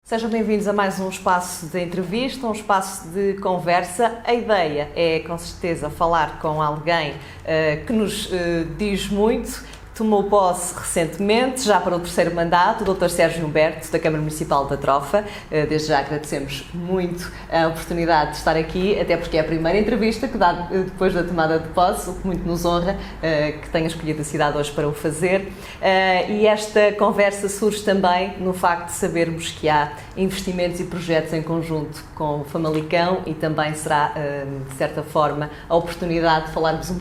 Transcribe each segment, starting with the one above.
Sejam bem-vindos a mais um espaço de entrevista, um espaço de conversa. A ideia é, com certeza, falar com alguém que nos diz muito. Tomou posse recentemente, já para o terceiro mandato, o Dr. Sérgio Humberto, da Câmara Municipal da Trofa. Desde já agradecemos muito a oportunidade de estar aqui, até porque é a primeira entrevista que dá depois da tomada de posse, o que muito nos honra que tenha escolhido a cidade hoje para o fazer. E esta conversa surge também no facto de sabermos que há investimentos e projetos em conjunto com o Famalicão e também será, de certa forma, a oportunidade de falarmos um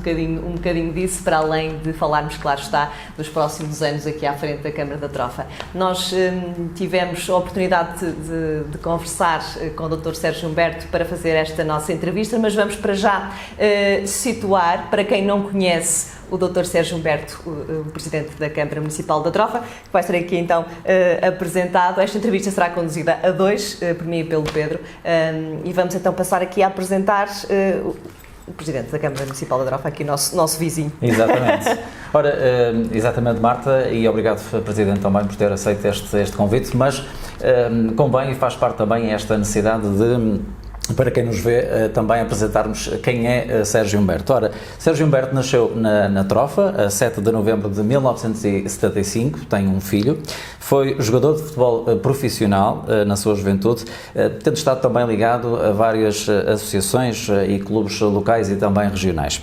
bocadinho disso, para além de falarmos, claro está, dos próximos anos aqui à frente da Câmara da Trofa. Nós tivemos a oportunidade de conversar com o Dr. Sérgio Humberto para fazer esta nossa entrevista, mas vamos para já situar, para quem não conhece, o Dr. Sérgio Humberto, o Presidente da Câmara Municipal da Trofa, que vai ser aqui então apresentado. Esta entrevista será conduzida a dois, por mim e pelo Pedro, e vamos então passar aqui a apresentar o Presidente da Câmara Municipal da Trofa, aqui nosso vizinho. Exatamente. Ora, exatamente, Marta, e obrigado, Presidente, também por ter aceito este convite, mas convém e faz parte também esta necessidade de, para quem nos vê, também apresentarmos quem é Sérgio Humberto. Ora, Sérgio Humberto nasceu na Trofa, a 7 de novembro de 1975, tem um filho, foi jogador de futebol profissional na sua juventude, tendo estado também ligado a várias associações e clubes locais e também regionais.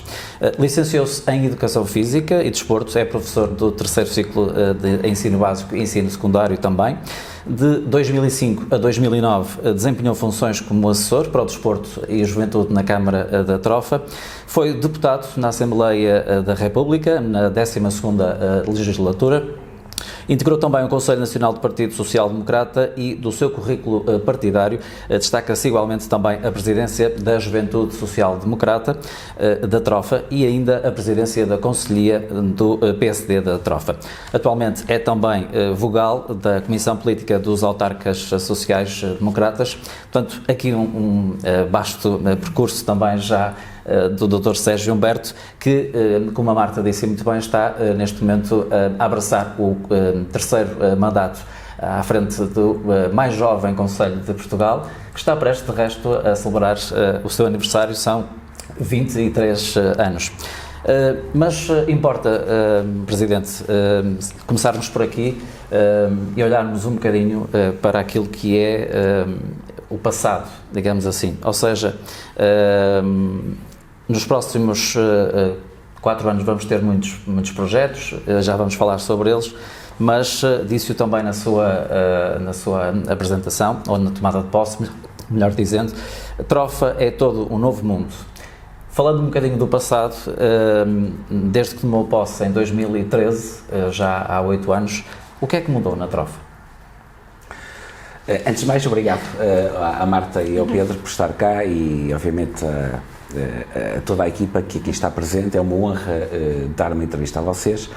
Licenciou-se em Educação Física e Desporto, é professor do terceiro ciclo de ensino básico e ensino secundário também. De 2005 a 2009 desempenhou funções como assessor para o desporto e a juventude na Câmara da Trofa. Foi deputado na Assembleia da República na 12ª legislatura. Integrou também o Conselho Nacional do Partido Social Democrata e do seu currículo partidário destaca-se igualmente também a presidência da Juventude Social Democrata da Trofa e ainda a presidência da Conselhia do PSD da Trofa. Atualmente é também vogal da Comissão Política dos Autarcas Sociais Democratas, portanto aqui um vasto percurso também já do Dr. Sérgio Humberto, que, como a Marta disse muito bem, está neste momento a abraçar o terceiro mandato à frente do mais jovem Conselho de Portugal, que está prestes, de resto, a celebrar o seu aniversário, são 23 anos. Mas importa, Presidente, começarmos por aqui e olharmos um bocadinho para aquilo que é o passado, digamos assim, ou seja, nos próximos 4 anos vamos ter muitos projetos, já vamos falar sobre eles, mas disse-o também na sua apresentação, ou na tomada de posse, melhor dizendo, Trofa é todo um novo mundo. Falando um bocadinho do passado, desde que tomou posse em 2013, já há 8 anos, o que é que mudou na Trofa? Antes de mais, obrigado à Marta e ao Pedro por estar cá e, obviamente, a toda a equipa que aqui está presente. É uma honra dar uma entrevista a vocês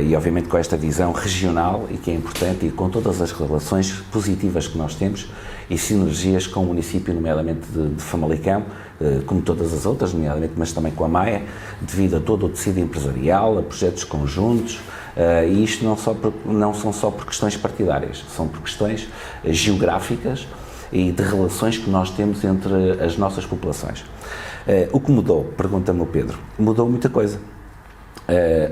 e, obviamente, com esta visão regional e que é importante e com todas as relações positivas que nós temos e sinergias com o município, nomeadamente de Famalicão, como todas as outras, nomeadamente, mas também com a Maia, devido a todo o tecido empresarial, a projetos conjuntos, e isto não são só por questões partidárias, são por questões geográficas e de relações que nós temos entre as nossas populações. O que mudou? Pergunta-me o Pedro. Mudou muita coisa.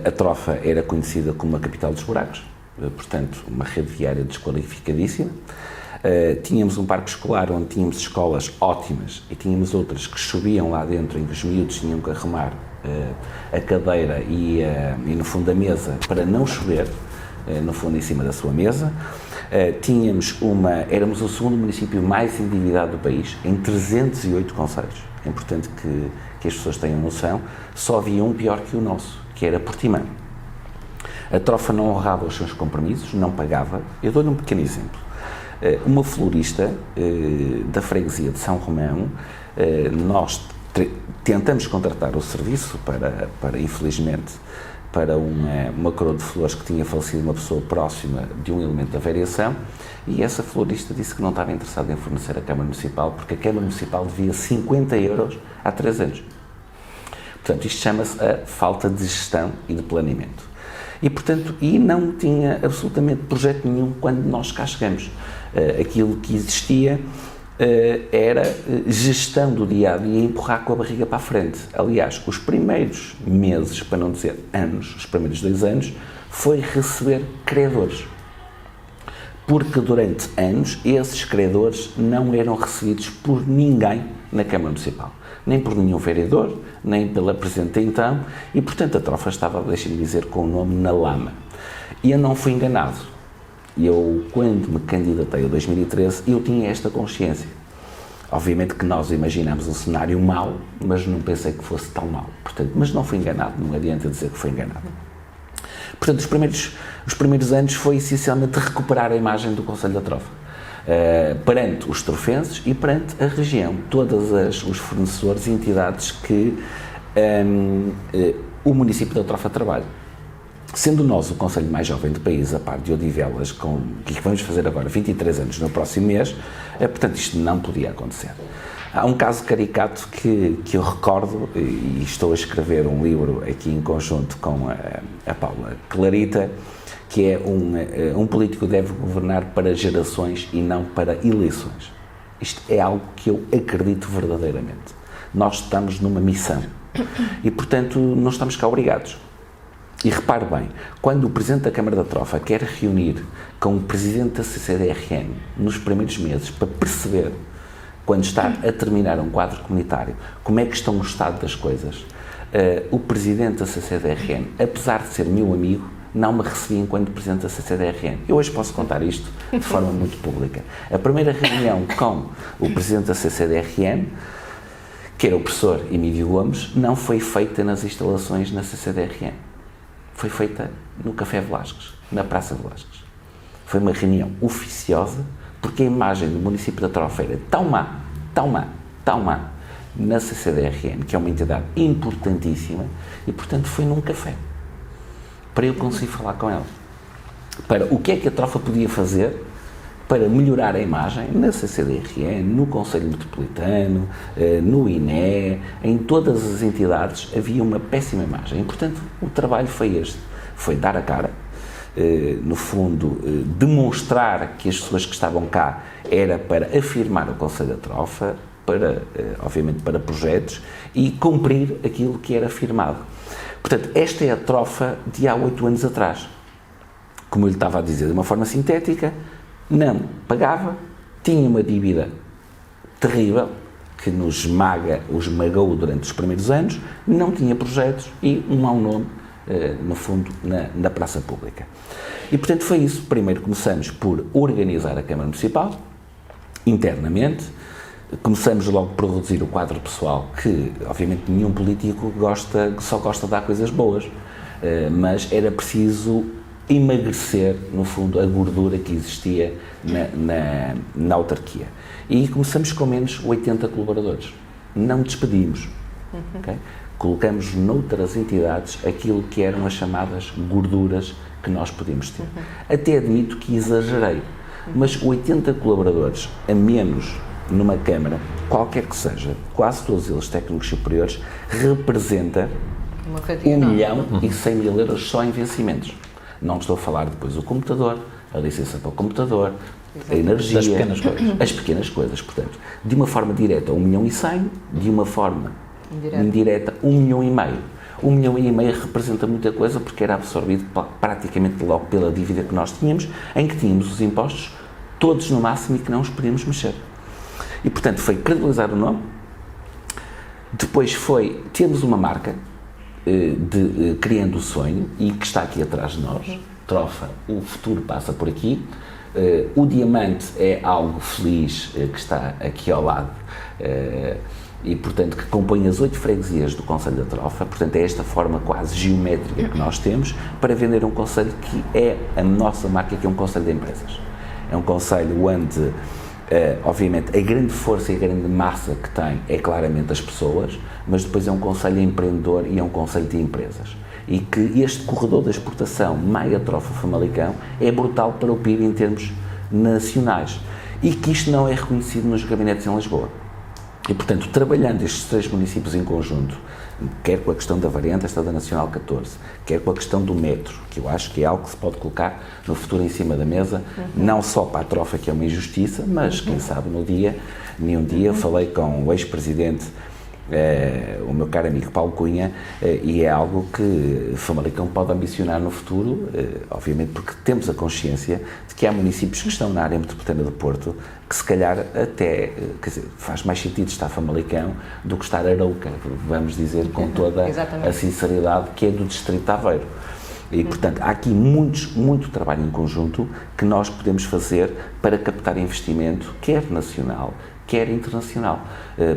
A Trofa era conhecida como a capital dos buracos, portanto, uma rede viária desqualificadíssima. Tínhamos um parque escolar onde tínhamos escolas ótimas e tínhamos outras que choviam lá dentro, em que os miúdos tinham que arrumar a cadeira e no fundo a mesa para não chover, no fundo em cima da sua mesa. Éramos o segundo município mais endividado do país, em 308 concelhos. É importante que as pessoas tenham noção, só havia um pior que o nosso, que era Portimão. A Trofa não honrava os seus compromissos, não pagava. Eu dou-lhe um pequeno exemplo. Uma florista da freguesia de São Romão, nós tentamos contratar o serviço para infelizmente, para uma coroa de flores que tinha falecido uma pessoa próxima de um elemento da variação, e essa florista disse que não estava interessada em fornecer à Câmara Municipal, porque a Câmara Municipal devia 50 euros há 3 anos. Portanto, isto chama-se a falta de gestão e de planeamento. E, portanto, não tinha absolutamente projeto nenhum quando nós cá chegamos. Aquilo que existia era gestão do dia-a-dia e empurrar com a barriga para a frente. Aliás, os primeiros meses, para não dizer anos, os primeiros 2 anos, foi receber credores. Porque durante anos esses credores não eram recebidos por ninguém na Câmara Municipal. Nem por nenhum vereador, nem pela Presidente então, e portanto a trofa estava, deixem-me dizer, com o nome na lama. E eu não fui enganado. Eu, quando me candidatei em 2013, eu tinha esta consciência. Obviamente que nós imaginamos um cenário mau, mas não pensei que fosse tão mau. Portanto, mas não fui enganado, não adianta dizer que fui enganado. Portanto, os primeiros anos foi essencialmente recuperar a imagem do Concelho da Trofa. Perante os trofenses e perante a região, todos os fornecedores e entidades que o município da Trofa trabalha. Sendo nós o concelho mais jovem do país, a par de Odivelas, que vamos fazer agora 23 anos no próximo mês, portanto isto não podia acontecer. Há um caso caricato que eu recordo, e estou a escrever um livro aqui em conjunto com a Paula Clarita, que é um político deve governar para gerações e não para eleições. Isto é algo que eu acredito verdadeiramente. Nós estamos numa missão e, portanto, não estamos cá obrigados. E repare bem, quando o Presidente da Câmara da Trofa quer reunir com o Presidente da CCDRN nos primeiros meses para perceber, quando está a terminar um quadro comunitário, como é que está o estado das coisas, o Presidente da CCDRN, apesar de ser meu amigo, não me recebia enquanto Presidente da CCDRN. Eu hoje posso contar isto de forma muito pública. A primeira reunião com o Presidente da CCDRN, que era o professor Emílio Gomes, não foi feita nas instalações na CCDRN. Foi feita no Café Velasquez, na Praça Velasquez. Foi uma reunião oficiosa, porque a imagem do município da Trofa era tão má, na CCDRN, que é uma entidade importantíssima, e, portanto, foi num café, para eu conseguir falar com ela. Para o que é que a Trofa podia fazer para melhorar a imagem na CCDRN, no Conselho Metropolitano, no INE, em todas as entidades havia uma péssima imagem. E, portanto, o trabalho foi este, foi dar a cara, no fundo, demonstrar que as pessoas que estavam cá era para afirmar o Concelho da Trofa, obviamente para projetos, e cumprir aquilo que era afirmado. Portanto, esta é a Trofa de há 8 anos atrás. Como eu lhe estava a dizer, de uma forma sintética, não pagava, tinha uma dívida terrível, que nos esmagou durante os primeiros anos, não tinha projetos e um mau nome, no fundo, na praça pública. E, portanto, foi isso. Primeiro começamos por organizar a Câmara Municipal, internamente. Começamos logo por reduzir o quadro pessoal, que, obviamente, nenhum político só gosta de dar coisas boas, mas era preciso emagrecer, no fundo, a gordura que existia na autarquia. E começamos com menos 80 colaboradores. Não despedimos. Okay? Colocamos noutras entidades aquilo que eram as chamadas gorduras que nós podíamos ter. Até admito que exagerei, mas 80 colaboradores a menos numa Câmara, qualquer que seja, quase todos eles técnicos superiores, representa 1.100.000 euros só em vencimentos. Não estou a falar depois do computador, a licença para o computador, a energia, as pequenas coisas. Portanto, de uma forma direta 1.100.000, de uma forma indireta 1,5 milhão. 1,5 milhão representa muita coisa porque era absorvido praticamente logo pela dívida que nós tínhamos, em que tínhamos os impostos todos no máximo e que não os podíamos mexer. E, portanto, foi credibilizar o nome, depois foi termos uma marca criando o sonho e que está aqui atrás de nós, Trofa, o futuro passa por aqui, o diamante é algo feliz que está aqui ao lado e, portanto, que compõe as 8 freguesias do Concelho da Trofa, portanto, é esta forma quase geométrica que nós temos para vender um concelho que é a nossa marca, que é um concelho de empresas. É um concelho onde obviamente, a grande força e a grande massa que tem é claramente as pessoas, mas depois é um concelho empreendedor e é um concelho de empresas. E que este corredor da exportação Maia Trofa Famalicão é brutal para o PIB em termos nacionais. E que isto não é reconhecido nos gabinetes em Lisboa. E, portanto, trabalhando estes 3 municípios em conjunto, quer com a questão da variante esta da Nacional 14, quer com a questão do metro, que eu acho que é algo que se pode colocar no futuro em cima da mesa, não só para a trofa, que é uma injustiça, mas quem sabe nenhum dia falei com o ex-presidente, o meu caro amigo Paulo Cunha, e é algo que Famalicão pode ambicionar no futuro, obviamente porque temos a consciência de que há municípios que estão na área metropolitana do Porto que se calhar até, quer dizer, faz mais sentido estar Famalicão do que estar Arouca, vamos dizer com toda a sinceridade, que é do distrito de Aveiro. E, portanto, há aqui muito trabalho em conjunto que nós podemos fazer para captar investimento, quer nacional, quer internacional,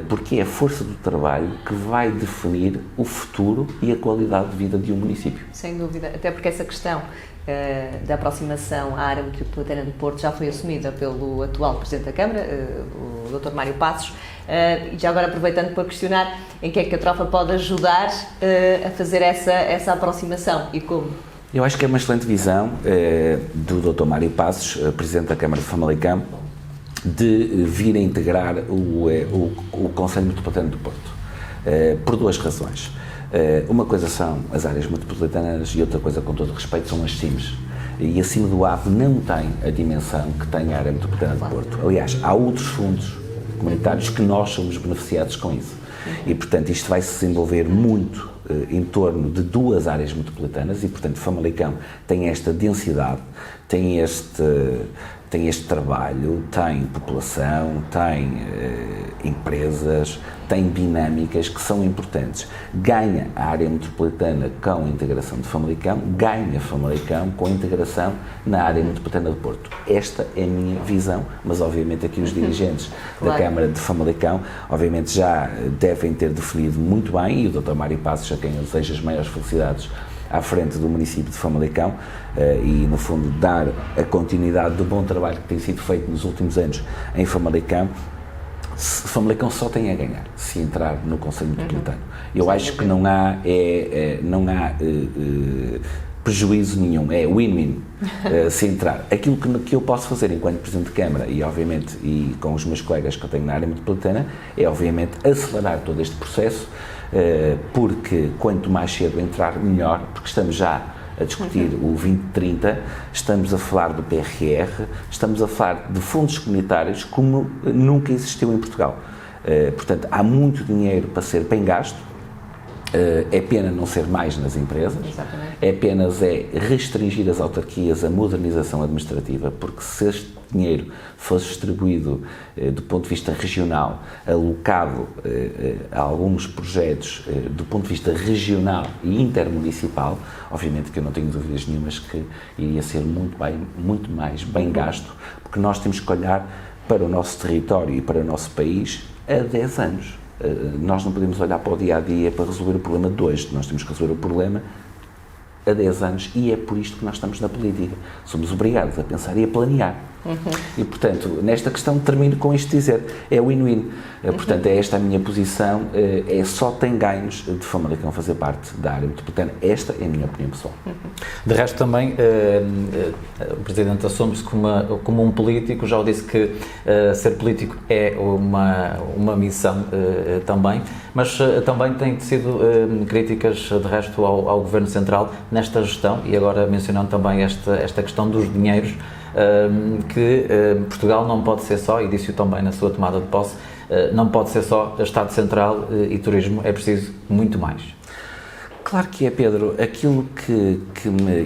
porque é a força do trabalho que vai definir o futuro e a qualidade de vida de um município. Sem dúvida, até porque essa questão da aproximação à área metropolitana do Porto já foi assumida pelo atual Presidente da Câmara, o Dr. Mário Passos, e já agora aproveitando para questionar em que é que a trofa pode ajudar a fazer essa aproximação e como? Eu acho que é uma excelente visão do Dr. Mário Passos, Presidente da Câmara de Famalicão, de vir a integrar o Conselho Metropolitano do Porto, por duas razões. Uma coisa são as áreas metropolitanas e outra coisa, com todo respeito, são as CIMs. E a CIM do AVE não tem a dimensão que tem a área metropolitana do Porto. Aliás, há outros fundos comunitários que nós somos beneficiados com isso. E, portanto, isto vai se desenvolver muito em torno de duas áreas metropolitanas e, portanto, Famalicão tem esta densidade, tem este trabalho, tem população, tem empresas, tem dinâmicas que são importantes. Ganha a área metropolitana com a integração de Famalicão, ganha Famalicão com a integração na área metropolitana do Porto. Esta é a minha visão, mas obviamente aqui os dirigentes da Câmara de Famalicão, obviamente já devem ter definido muito bem, e o Dr. Mário Passos, a quem eu desejo as maiores felicidades à frente do município de Famalicão, e no fundo dar a continuidade do bom trabalho que tem sido feito nos últimos anos em Famalicão. Famalicão só tem a ganhar se entrar no Conselho Metropolitano. Eu acho que não há prejuízo nenhum, é win-win se entrar. Aquilo que eu posso fazer enquanto Presidente de Câmara e obviamente e com os meus colegas que eu tenho na área metropolitana é obviamente acelerar todo este processo, porque quanto mais cedo entrar melhor, porque estamos já a discutir o 2030, estamos a falar do PRR, estamos a falar de fundos comunitários como nunca existiu em Portugal. Portanto, há muito dinheiro para ser bem gasto, é pena não ser mais nas empresas, é apenas restringir as autarquias à modernização administrativa, porque se este dinheiro fosse distribuído do ponto de vista regional, alocado a alguns projetos do ponto de vista regional e intermunicipal, obviamente que eu não tenho dúvidas nenhumas que iria ser muito mais bem gasto, porque nós temos que olhar para o nosso território e para o nosso país a 10 anos. Nós não podemos olhar para o dia-a-dia para resolver o problema de hoje, nós temos que resolver o problema a 10 anos e é por isto que nós estamos na política. Somos obrigados a pensar e a planear. E, portanto, nesta questão termino com isto dizer, é win-win. Portanto, é esta a minha posição, só tem ganhos de Famalicão fazer parte da área metropolitana. Esta é a minha opinião pessoal. De resto também, o Presidente assume-se como um político, já o disse que ser político é uma missão também, mas também tem sido críticas de resto ao Governo Central nesta gestão e agora mencionando também esta questão dos dinheiros, que Portugal não pode ser só, e disse-o também na sua tomada de posse, não pode ser só Estado Central e turismo, é preciso muito mais. Claro que é, Pedro. Aquilo que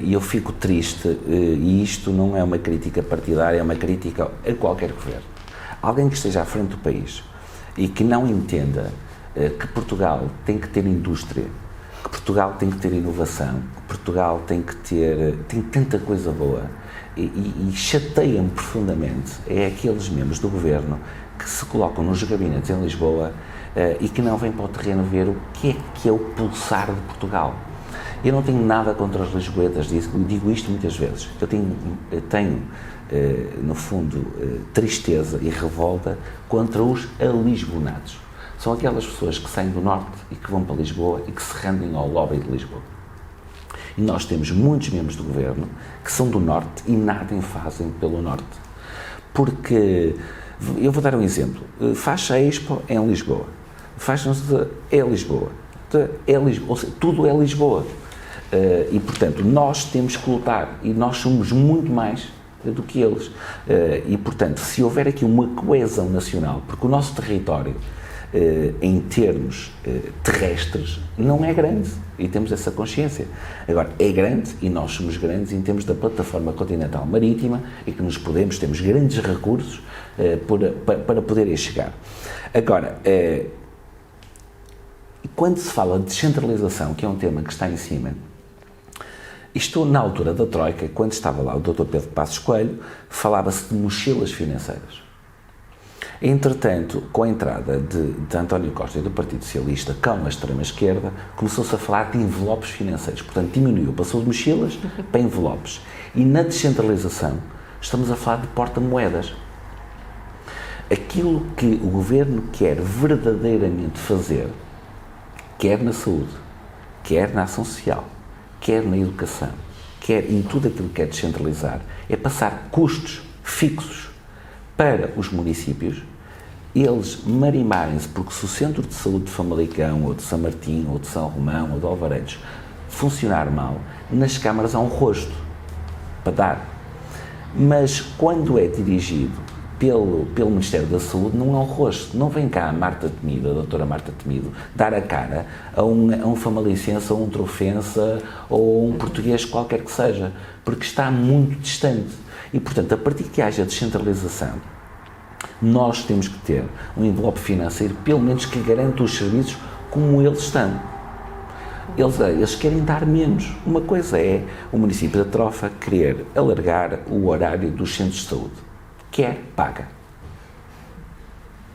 eu fico triste, e isto não é uma crítica partidária, é uma crítica a qualquer governo. Alguém que esteja à frente do país e que não entenda que Portugal tem que ter indústria, que Portugal tem que ter inovação, que Portugal tem tanta coisa boa, e chateia-me profundamente aqueles membros do governo que se colocam nos gabinetes em Lisboa e que não vêm para o terreno ver o que é o pulsar de Portugal. Eu não tenho nada contra os lisboetas, digo isto muitas vezes. Eu tenho no fundo, tristeza e revolta contra os alisbonados. São aquelas pessoas que saem do Norte e que vão para Lisboa e que se rendem ao lobby de Lisboa. E nós temos muitos membros do Governo que são do Norte e nada fazem pelo Norte. Porque, eu vou dar um exemplo, faz a Expo em Lisboa, faz-nos em Lisboa, é Lisboa, ou seja, tudo é Lisboa. E, portanto, nós temos que lutar e nós somos muito mais do que eles. E, portanto, se houver aqui uma coesão nacional, porque o nosso território, em termos terrestres, não é grande e temos essa consciência. Agora, é grande e nós somos grandes em termos da plataforma continental marítima e que temos grandes recursos para poder chegar. Agora, quando se fala de descentralização, que é um tema que está em cima, isto na altura da Troika, quando estava lá o Dr. Pedro Passos Coelho, falava-se de mochilas financeiras. Entretanto, com a entrada de António Costa e do Partido Socialista com a extrema-esquerda, começou-se a falar de envelopes financeiros. Portanto, diminuiu, passou de mochilas para envelopes. E na descentralização, estamos a falar de porta-moedas. Aquilo que o Governo quer verdadeiramente fazer, quer na saúde, quer na ação social, quer na educação, quer em tudo aquilo que quer descentralizar, é passar custos fixos para os municípios, eles marimarem-se, porque se o Centro de Saúde de Famalicão, ou de São Martinho, ou de São Romão, ou de Alvaredes funcionar mal, nas câmaras há um rosto para dar. Mas quando é dirigido pelo Ministério da Saúde, não há um rosto. Não vem cá a Marta Temido, a doutora Marta Temido, dar a cara a um famalicense, a um trofense, ou a um português qualquer que seja, porque está muito distante. E, portanto, a partir que haja descentralização, nós temos que ter um envelope financeiro, pelo menos que garanta os serviços como eles estão. Eles querem dar menos. Uma coisa é o município da Trofa querer alargar o horário dos centros de saúde. Quer, paga.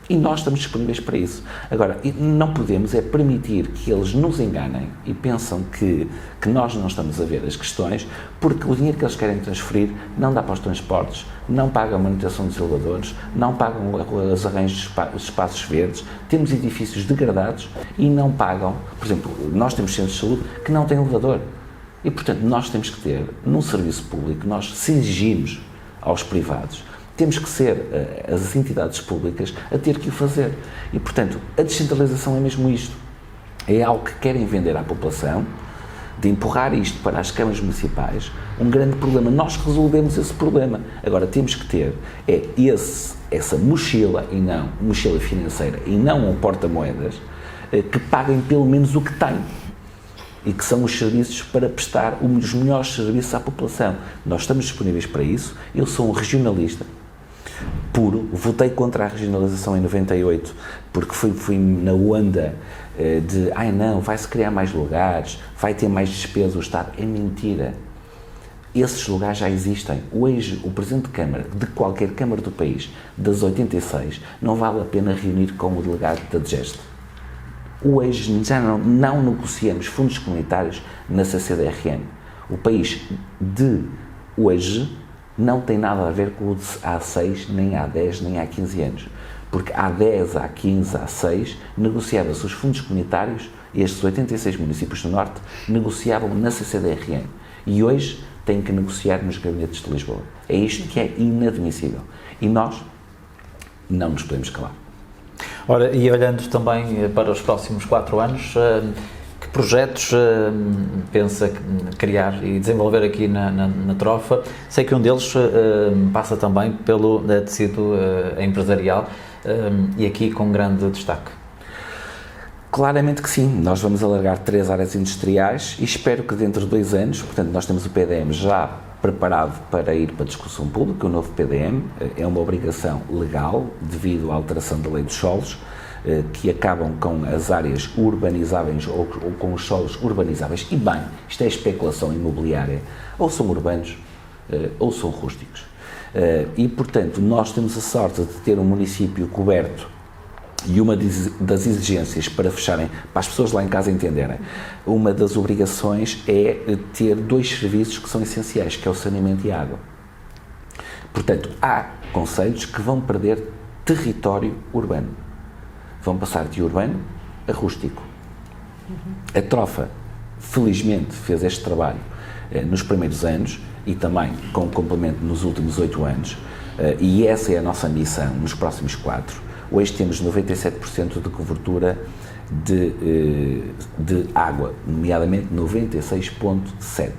E nós estamos disponíveis para isso. Agora, não podemos é permitir que eles nos enganem e pensam que nós não estamos a ver as questões, porque o dinheiro que eles querem transferir não dá para os transportes, não pagam a manutenção dos elevadores, não pagam os arranjos de espaços verdes, temos edifícios degradados e não pagam. Por exemplo, nós temos centros de saúde que não têm elevador. E, portanto, nós temos que ter, num serviço público, nós se exigimos aos privados, temos que ser as entidades públicas a ter que o fazer. E, portanto, a descentralização é mesmo isto. É algo que querem vender à população, de empurrar isto para as câmaras municipais, um grande problema. Nós resolvemos esse problema. Agora, temos que ter essa mochila, e não mochila financeira, e não um porta-moedas, que paguem pelo menos o que têm. E que são os serviços para prestar os melhores serviços à população. Nós estamos disponíveis para isso. Eu sou um regionalista puro, votei contra a regionalização em 98, porque fui na onda de, não, vai-se criar mais lugares, vai ter mais despesa o Estado. É mentira. Esses lugares já existem. Hoje, o Presidente de Câmara, de qualquer Câmara do país, das 86, não vale a pena reunir com o delegado da DGEST. Hoje já não negociamos fundos comunitários na CCDRN. O país de hoje não tem nada a ver com o de há 6, nem há 10, nem há 15 anos. Porque há 10, há 15, há 6, negociava-se os fundos comunitários e estes 86 municípios do Norte negociavam na CCDRN. E hoje têm que negociar nos gabinetes de Lisboa. É isto que é inadmissível. E nós não nos podemos calar. Ora, e olhando também para os próximos 4 anos, que projetos pensa criar e desenvolver aqui na Trofa? Sei que um deles passa também pelo tecido empresarial e aqui com grande destaque. Claramente que sim. Nós vamos alargar 3 áreas industriais e espero que dentro de 2 anos, portanto nós temos o PDM já preparado para ir para a discussão pública. O novo PDM é uma obrigação legal devido à alteração da lei dos solos, que acabam com as áreas urbanizáveis ou com os solos urbanizáveis. E bem, isto é especulação imobiliária. Ou são urbanos ou são rústicos. E, portanto, nós temos a sorte de ter um município coberto e uma das exigências para fecharem, para as pessoas lá em casa entenderem, uma das obrigações é ter 2 serviços que são essenciais, que é o saneamento e a água. Portanto, há concelhos que vão perder território urbano. Vão passar de urbano a rústico. A Trofa, felizmente, fez este trabalho nos primeiros anos e também com complemento nos últimos 8 anos, e essa é a nossa missão nos próximos 4. Hoje temos 97% de cobertura de água, nomeadamente 96,7%.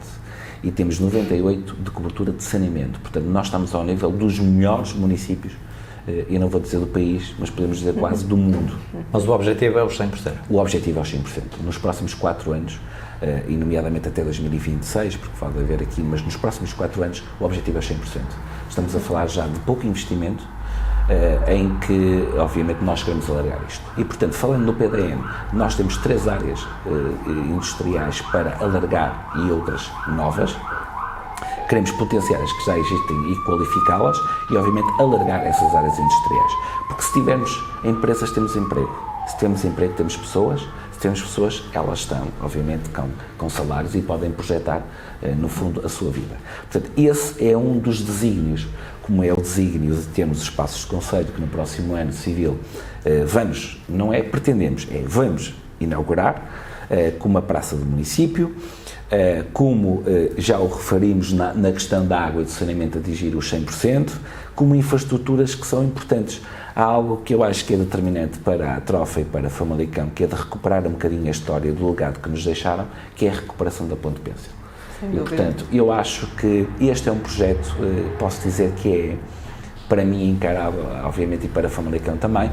E temos 98% de cobertura de saneamento. Portanto, nós estamos ao nível dos melhores municípios, eu não vou dizer do país, mas podemos dizer quase do mundo. Mas o objetivo é os 100%? O objetivo é os 100%. Nos próximos 4 anos, e nomeadamente até 2026, porque pode haver aqui, mas nos próximos 4 anos o objetivo é 100%. Estamos a falar já de pouco investimento, em que, obviamente, nós queremos alargar isto. E, portanto, falando no PDM, nós temos 3 áreas industriais para alargar e outras novas. Queremos potenciar as que já existem e qualificá-las e, obviamente, alargar essas áreas industriais. Porque se tivermos empresas, temos emprego. Se temos emprego, temos pessoas. Se temos pessoas, elas estão, obviamente, com salários e podem projetar, no fundo, a sua vida. Portanto, esse é um dos desígnios, como é o desígnio de termos espaços de concelho, que no próximo ano civil vamos inaugurar, com uma praça do município, como já o referimos na questão da água e do saneamento atingir os 100%, como infraestruturas que são importantes. Há algo que eu acho que é determinante para a Trofa e para Famalicão, que é de recuperar um bocadinho a história do legado que nos deixaram, que é a recuperação da Ponte Pêncil. E, portanto, eu acho que este é um projeto, posso dizer que é, para mim, encarado, obviamente, e para Famalicão também,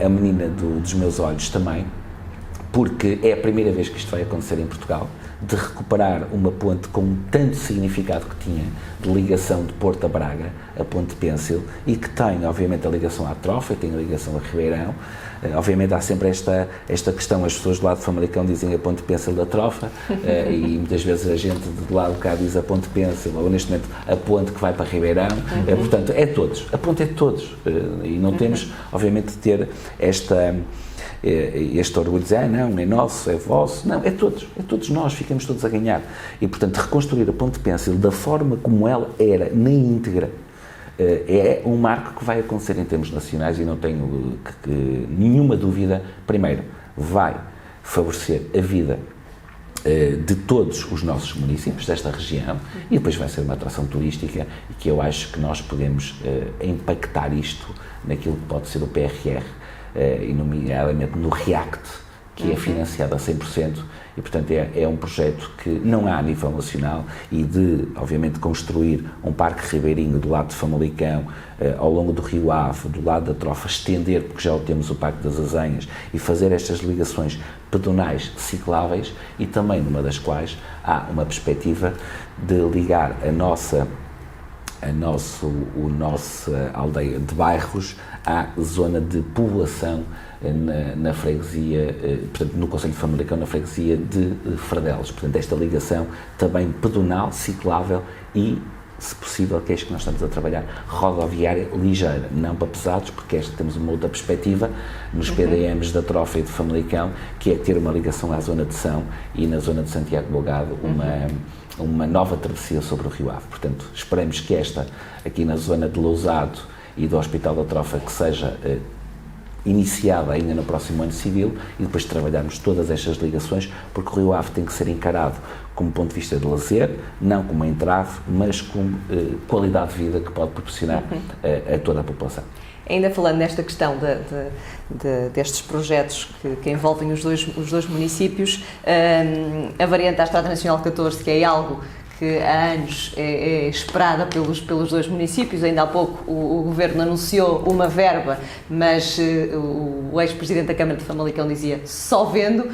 a menina dos meus olhos também, porque é a primeira vez que isto vai acontecer em Portugal, de recuperar uma ponte com tanto significado que tinha, de ligação de Porto a Braga, a Ponte Pêncil, e que tem, obviamente, a ligação à Trofa e tem a ligação a Ribeirão. Obviamente há sempre esta questão, as pessoas do lado de Famalicão dizem a Ponte Pêncil da Trofa, e muitas vezes a gente do lado de cá diz a Ponte Pêncil, ou neste momento a ponte que vai para Ribeirão, portanto é todos, a ponte é de todos, e não temos, obviamente, de ter este orgulho de dizer, não, é nosso, é vosso, não, é todos nós, ficamos todos a ganhar. E, portanto, reconstruir a Ponte Pêncil da forma como ela era, na íntegra, é um marco que vai acontecer em termos nacionais e não tenho nenhuma dúvida. Primeiro, vai favorecer a vida de todos os nossos municípios desta região e depois vai ser uma atração turística e que eu acho que nós podemos impactar isto naquilo que pode ser o PRR, e nomeadamente no REACT, que é financiado a 100%, e portanto é um projeto que não há a nível nacional, e de, obviamente, construir um parque ribeirinho do lado de Famalicão, ao longo do Rio Ave, do lado da Trofa, estender, porque já o temos, o Parque das Azenhas, e fazer estas ligações pedonais cicláveis, e também numa das quais há uma perspectiva de ligar a nossa aldeia de bairros à zona de população na freguesia, portanto, no concelho de Famalicão, na freguesia de Fradelos. Portanto, esta ligação também pedonal, ciclável e, se possível, que é isto que nós estamos a trabalhar, rodoviária ligeira, não para pesados, porque temos uma outra perspectiva nos PDMs da Trofa e de Famalicão, que é ter uma ligação à zona de São e na zona de Santiago do Algado uma nova travessia sobre o Rio Ave. Portanto, esperemos que esta, aqui na zona de Lousado e do Hospital da Trofa, que seja iniciada ainda no próximo ano civil, e depois trabalharmos todas estas ligações, porque o Rio Ave tem que ser encarado como ponto de vista de lazer, não como um entrave, mas como qualidade de vida que pode proporcionar a toda a população. Ainda falando nesta questão destes projetos que envolvem os dois municípios, a variante da Estrada Nacional 14, que é algo que há anos é esperada pelos dois municípios. Ainda há pouco o Governo anunciou uma verba, mas o ex-presidente da Câmara de Famalicão dizia só vendo.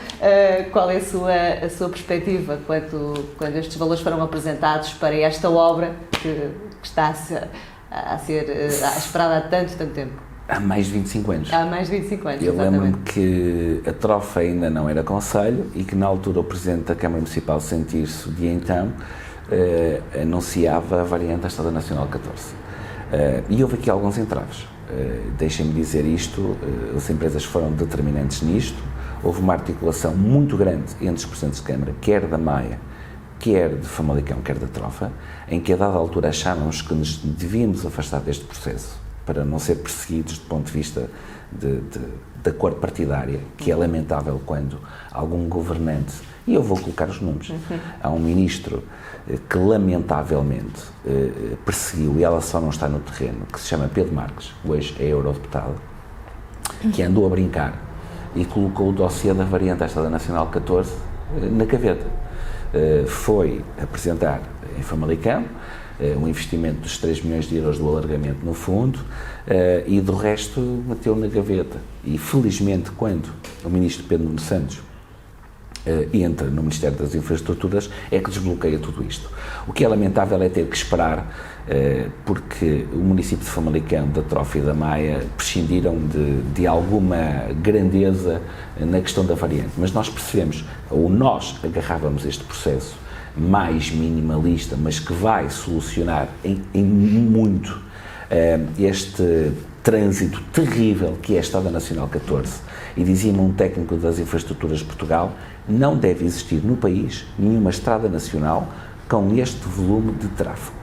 Qual é a sua perspectiva quando estes valores foram apresentados para esta obra que está a ser esperada há tanto tempo? Há mais de 25 anos. Há mais de 25 anos, Eu exatamente. lembro-me que a Trofa ainda não era concelho e que na altura o Presidente da Câmara Municipal Sentir-se, o dia então, anunciava a variante da Estrada Nacional 14. E houve aqui alguns entraves. Deixem-me dizer isto, as empresas foram determinantes nisto, houve uma articulação muito grande entre os Presidentes de Câmara, quer da Maia, quer de Famalicão, quer da Trofa, em que a dada altura achávamos que nos devíamos afastar deste processo para não ser perseguidos do ponto de vista da cor partidária, que é lamentável quando algum governante, e eu vou colocar os nomes, há um ministro que lamentavelmente perseguiu, e ela só não está no terreno, que se chama Pedro Marques, hoje é eurodeputado, que andou a brincar e colocou o dossiê da variante Estrada Nacional 14 na gaveta. Foi apresentar em Famalicão um investimento dos 3 milhões de euros do alargamento no fundo e do resto meteu na gaveta. E felizmente, quando o ministro Pedro Nuno Santos entra no Ministério das Infraestruturas, é que desbloqueia tudo isto. O que é lamentável é ter que esperar, porque o município de Famalicão, da Trofa e da Maia prescindiram de alguma grandeza na questão da variante. Mas nós percebemos, ou nós agarrávamos este processo mais minimalista, mas que vai solucionar em muito este trânsito terrível que é a Estrada Nacional 14. E dizia-me um técnico das infraestruturas de Portugal, não deve existir no país nenhuma estrada nacional com este volume de tráfego.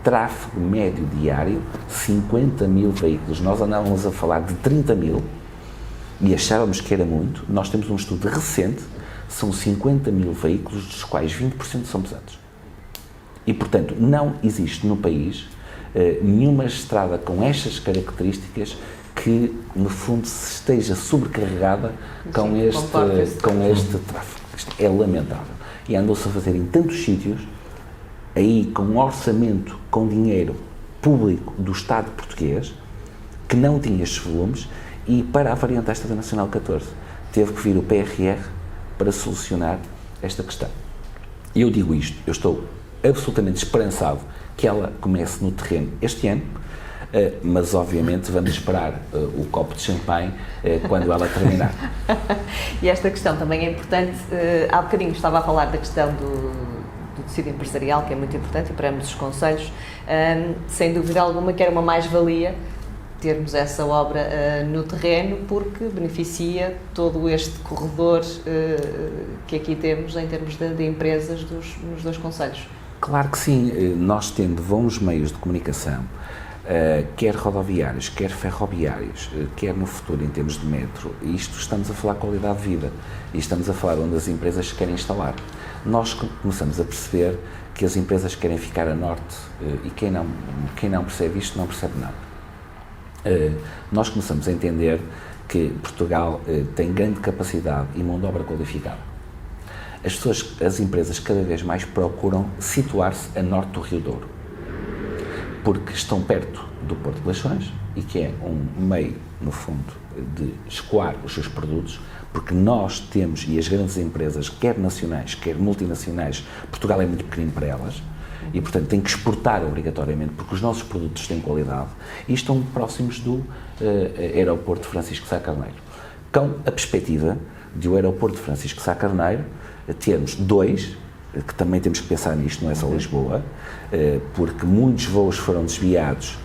Tráfego médio diário, 50 mil veículos. Nós andávamos a falar de 30 mil e achávamos que era muito. Nós temos um estudo recente, são 50 mil veículos, dos quais 20% são pesados. E, portanto, não existe no país nenhuma estrada com estas características que, no fundo, se esteja sobrecarregada com este tráfego. Isto é lamentável. E andou-se a fazer em tantos sítios, aí com um orçamento, com dinheiro público do Estado português, que não tinha estes volumes, e para a variante Estrada Nacional 14 teve que vir o PRR para solucionar esta questão. E eu digo isto, eu estou absolutamente esperançado que ela comece no terreno este ano, mas obviamente vamos esperar o copo de champanhe quando ela terminar. E esta questão também é importante. Há bocadinho estava a falar da questão do tecido empresarial, que é muito importante, e para ambos os concelhos, sem dúvida alguma que era uma mais-valia termos essa obra no terreno, porque beneficia todo este corredor que aqui temos em termos de empresas nos dois concelhos. Claro que sim. Nós tendo bons meios de comunicação, quer rodoviários, quer ferroviários, quer no futuro em termos de metro, isto estamos a falar de qualidade de vida e estamos a falar onde as empresas se querem instalar. Nós começamos a perceber que as empresas querem ficar a norte e quem não percebe isto não percebe nada. Nós começamos a entender que Portugal tem grande capacidade e mão de obra qualificada. As empresas cada vez mais procuram situar-se a norte do Rio Douro, porque estão perto do Porto de Leixões e que é um meio, no fundo, de escoar os seus produtos, porque nós temos, e as grandes empresas, quer nacionais, quer multinacionais, Portugal é muito pequenino para elas, e, portanto, tem que exportar obrigatoriamente, porque os nossos produtos têm qualidade e estão próximos do aeroporto de Francisco Sá Carneiro. Com a perspectiva de o aeroporto de Francisco Sá Carneiro termos dois, que também temos que pensar nisto, não é só Lisboa, porque muitos voos foram desviados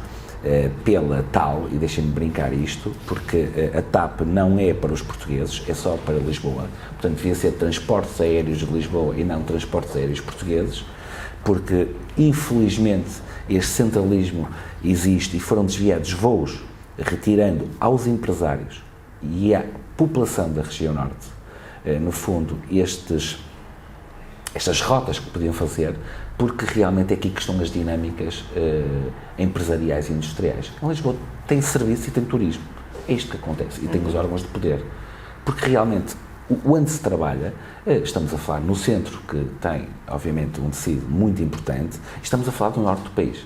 pela TAL, e deixem-me brincar isto, porque a TAP não é para os portugueses, é só para Lisboa. Portanto, devia ser transportes aéreos de Lisboa e não transportes aéreos portugueses, porque, infelizmente, este centralismo existe e foram desviados voos, retirando aos empresários e à população da região norte, no fundo, estas rotas que podiam fazer, porque realmente é aqui que estão as dinâmicas empresariais e industriais. Em Lisboa tem serviço e tem turismo. É isto que acontece. E tem os órgãos de poder. Porque realmente, onde se trabalha, estamos a falar no centro, que tem, obviamente, um tecido muito importante, e estamos a falar do norte do país.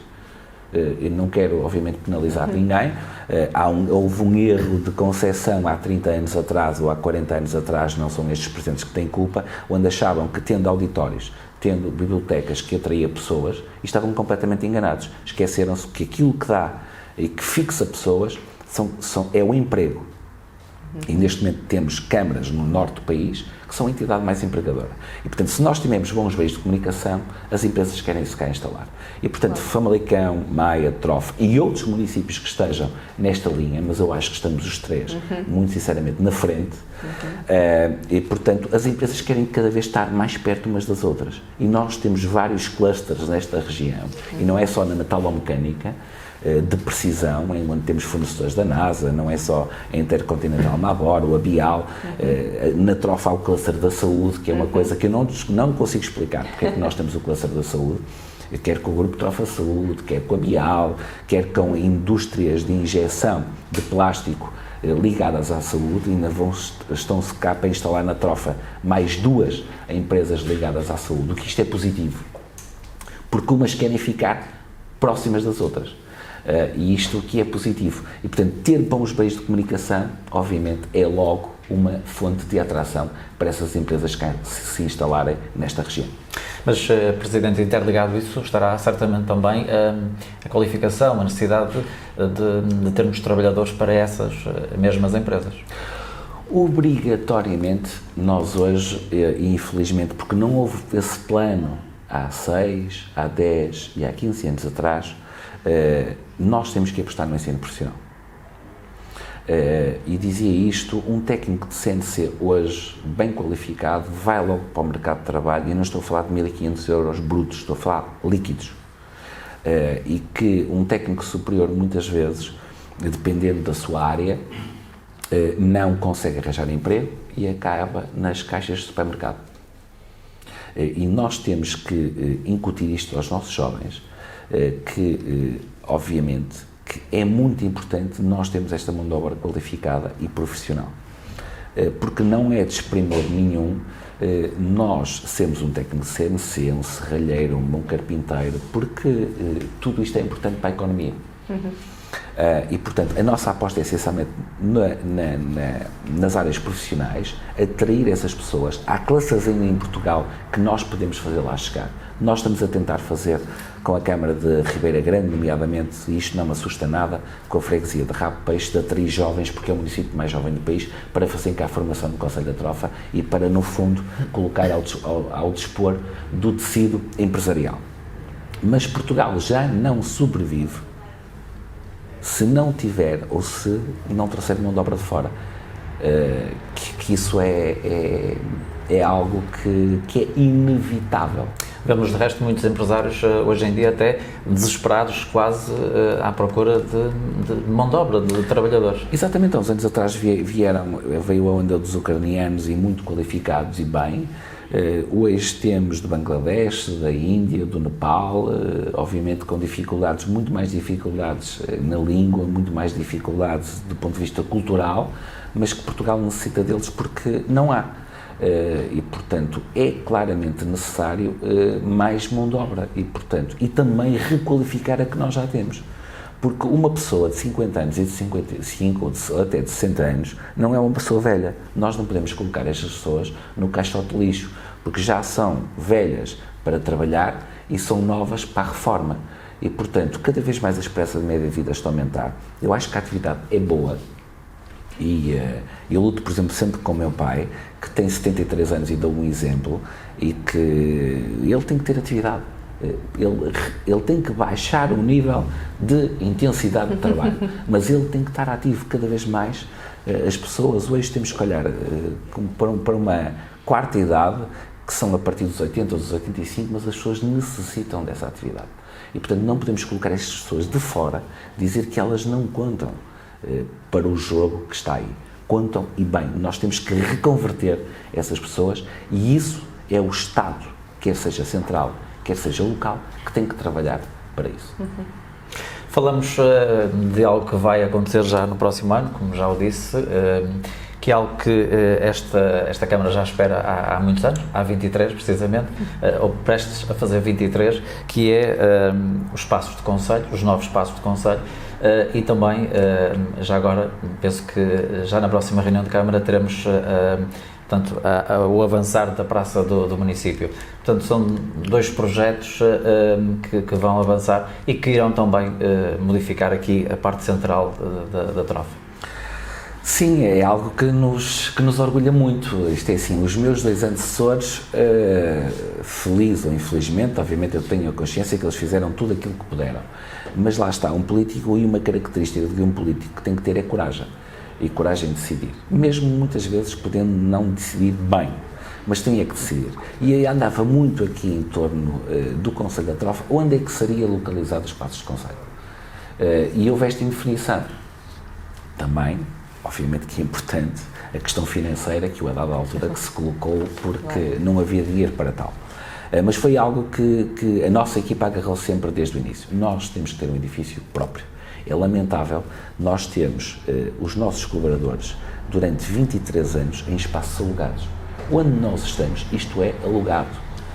Eu não quero, obviamente, penalizar ninguém. Houve um erro de concepção há 30 anos atrás ou há 40 anos atrás, não são estes presentes que têm culpa, onde achavam que tendo auditórios, tendo bibliotecas que atraía pessoas, e estavam completamente enganados. Esqueceram-se que aquilo que dá e que fixa pessoas é o emprego. E neste momento temos câmaras no norte do país que são a entidade mais empregadora. E, portanto, se nós tivermos bons meios de comunicação, as empresas querem-se cá instalar. E, portanto, Famalicão, Maia, Trofa e outros municípios que estejam nesta linha, mas eu acho que estamos os três, muito sinceramente, na frente, e, portanto, as empresas querem cada vez estar mais perto umas das outras. E nós temos vários clusters nesta região, e não é só na metalomecânica, de precisão, onde temos fornecedores da NASA, não é só a Intercontinental Mabor, o Abial, na Trofa há o cluster da saúde, que é uma coisa que eu não consigo explicar, porque é que nós temos o cluster da saúde, quer com o Grupo Trofa Saúde, quer com a Abial, quer com indústrias de injeção de plástico ligadas à saúde, ainda estão-se cá para instalar na Trofa mais 2 empresas ligadas à saúde, o que isto é positivo, porque umas querem ficar próximas das outras. E isto aqui é positivo. E, portanto, ter bons meios de comunicação, obviamente, é logo uma fonte de atração para essas empresas que se instalarem nesta região. Mas, Presidente, interligado isso, estará certamente também a qualificação, a necessidade de termos trabalhadores para essas mesmas empresas. Obrigatoriamente, nós hoje, e infelizmente, porque não houve esse plano há 6, há 10 e há 15 anos atrás, nós temos que apostar no ensino profissional. E dizia isto, um técnico de CNC hoje, bem qualificado, vai logo para o mercado de trabalho, e não estou a falar de 1.500 euros brutos, estou a falar líquidos. E que um técnico superior, muitas vezes, dependendo da sua área, não consegue arranjar emprego e acaba nas caixas de supermercado. E nós temos que incutir isto aos nossos jovens, que, obviamente, que é muito importante nós termos esta mão de obra qualificada e profissional, porque não é desprimor nenhum nós sermos um técnico de CNC, um serralheiro, um bom carpinteiro, porque tudo isto é importante para a economia. E, portanto, a nossa aposta é essencialmente nas áreas profissionais, atrair essas pessoas. Há classes ainda em Portugal que nós podemos fazer lá chegar. Nós estamos a tentar fazer com a Câmara de Ribeira Grande, nomeadamente, e isto não me assusta nada, com a freguesia de Rabo Peixe, de atrair jovens, porque é o município mais jovem do país, para fazer cá a formação no Conselho da Trofa e para, no fundo, colocar ao dispor do tecido empresarial. Mas Portugal já não sobrevive se não tiver ou se não trouxer mão de obra de fora. Que isso é algo que é inevitável. Vemos, de resto, muitos empresários hoje em dia até desesperados, quase à procura de mão de obra, de trabalhadores. Exatamente, há uns anos atrás veio a onda dos ucranianos e muito qualificados e bem. Hoje temos de Bangladesh, da Índia, do Nepal, obviamente com dificuldades, muito mais dificuldades na língua, muito mais dificuldades do ponto de vista cultural, mas que Portugal necessita deles porque não há. E, portanto, é claramente necessário mais mão de obra e também requalificar a que nós já temos. Porque uma pessoa de 50 anos e de 55 ou até de 60 anos não é uma pessoa velha. Nós não podemos colocar estas pessoas no caixote de lixo, porque já são velhas para trabalhar e são novas para a reforma. E, portanto, cada vez mais a esperança de média de vida está a aumentar. Eu acho que a atividade é boa. E eu luto, por exemplo, sempre com o meu pai, que tem 73 anos e dou um exemplo, e que ele tem que ter atividade. Ele tem que baixar o nível de intensidade de trabalho, mas ele tem que estar ativo cada vez mais. As pessoas, hoje temos que olhar para uma quarta idade, que são a partir dos 80 ou dos 85, mas as pessoas necessitam dessa atividade. E, portanto, não podemos colocar estas pessoas de fora, dizer que elas não contam para o jogo que está aí. Contam e bem. Nós temos que reconverter essas pessoas e isso é o Estado, quer seja central, quer seja local, que tem que trabalhar para isso. Falamos de algo que vai acontecer já no próximo ano, como já o disse, que é algo que esta Câmara já espera há muitos anos, há 23 precisamente, ou prestes a fazer 23, que é os espaços de conselho, os novos espaços de conselho, e também, já agora, penso que já na próxima reunião de Câmara teremos portanto, o avançar da praça do município. Portanto, são dois projetos que vão avançar e que irão também modificar aqui a parte central da Trofa. Sim, é algo que nos orgulha muito. Isto é assim, os meus 2 antecessores, feliz ou infelizmente, obviamente eu tenho a consciência que eles fizeram tudo aquilo que puderam. Mas lá está, um político e uma característica de um político que tem que ter é coragem. E coragem de decidir. Mesmo muitas vezes podendo não decidir bem, mas tinha que decidir. E aí andava muito aqui em torno do Conselho da Trofa, onde é que seria localizado os espaços de conselho. E houve esta indefinição. Também, obviamente que é importante, a questão financeira que a dada altura que se colocou porque não havia dinheiro para tal. Mas foi algo que a nossa equipa agarrou sempre desde o início. Nós temos que ter um edifício próprio. É lamentável nós termos os nossos colaboradores durante 23 anos em espaços alugados. Onde nós estamos, isto é alugado.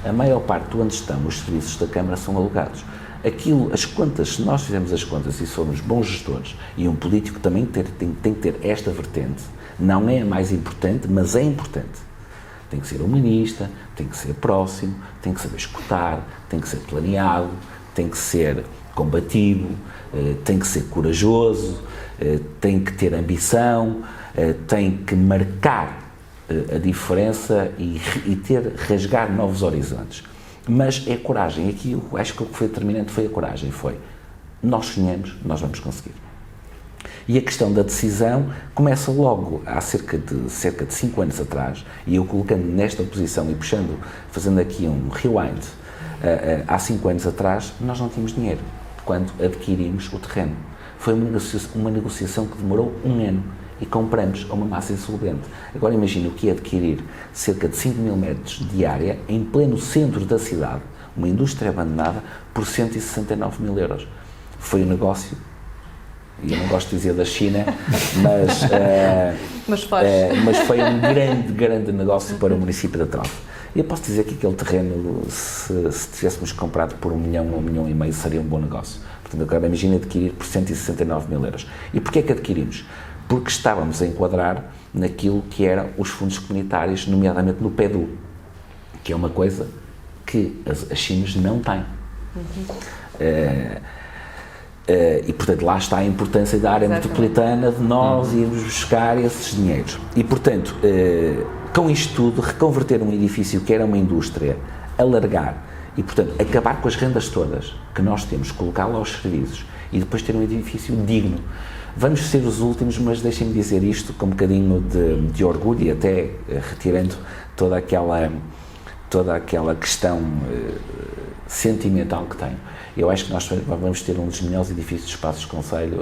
A maior parte de onde estão os serviços da Câmara são alugados. As contas, se nós fizermos as contas e somos bons gestores, e um político também tem que ter esta vertente, não é a mais importante, mas é importante. Tem que ser humanista, tem que ser próximo, tem que saber escutar, tem que ser planeado, tem que ser combativo, tem que ser corajoso, tem que ter ambição, tem que marcar a diferença e rasgar novos horizontes. Mas é coragem. Aqui eu acho que o que foi determinante foi a coragem. Nós sonhamos, nós vamos conseguir. E a questão da decisão começa logo há cerca de 5 anos atrás, e eu colocando nesta posição e fazendo aqui um rewind, há 5 anos atrás nós não tínhamos dinheiro quando adquirimos o terreno. Foi uma negociação que demorou 1 ano e compramos a uma massa insolvente. Agora imagina o que é adquirir cerca de 5 mil metros de área em pleno centro da cidade, uma indústria abandonada, por 169 mil euros. Foi um negócio, e eu não gosto de dizer da China, mas foi um grande negócio para o município da Trave. E eu posso dizer que aquele terreno, se tivéssemos comprado por 1 milhão ou 1,5 milhões, seria um bom negócio. Portanto, agora imagina adquirir por 169 mil euros. E porquê é que adquirimos? Porque estávamos a enquadrar naquilo que eram os fundos comunitários, nomeadamente no PEDU, que é uma coisa que as chinas não têm. E, portanto, lá está a importância da área metropolitana de nós irmos buscar esses dinheiros. E, portanto, com isto tudo, reconverter um edifício que era uma indústria, alargar e, portanto, acabar com as rendas todas que nós temos, colocá-lo aos serviços e depois ter um edifício digno. Vamos ser os últimos, mas deixem-me dizer isto com um bocadinho de orgulho e até retirando toda aquela questão sentimental que tenho. Eu acho que nós vamos ter um dos melhores edifícios de espaços de concelho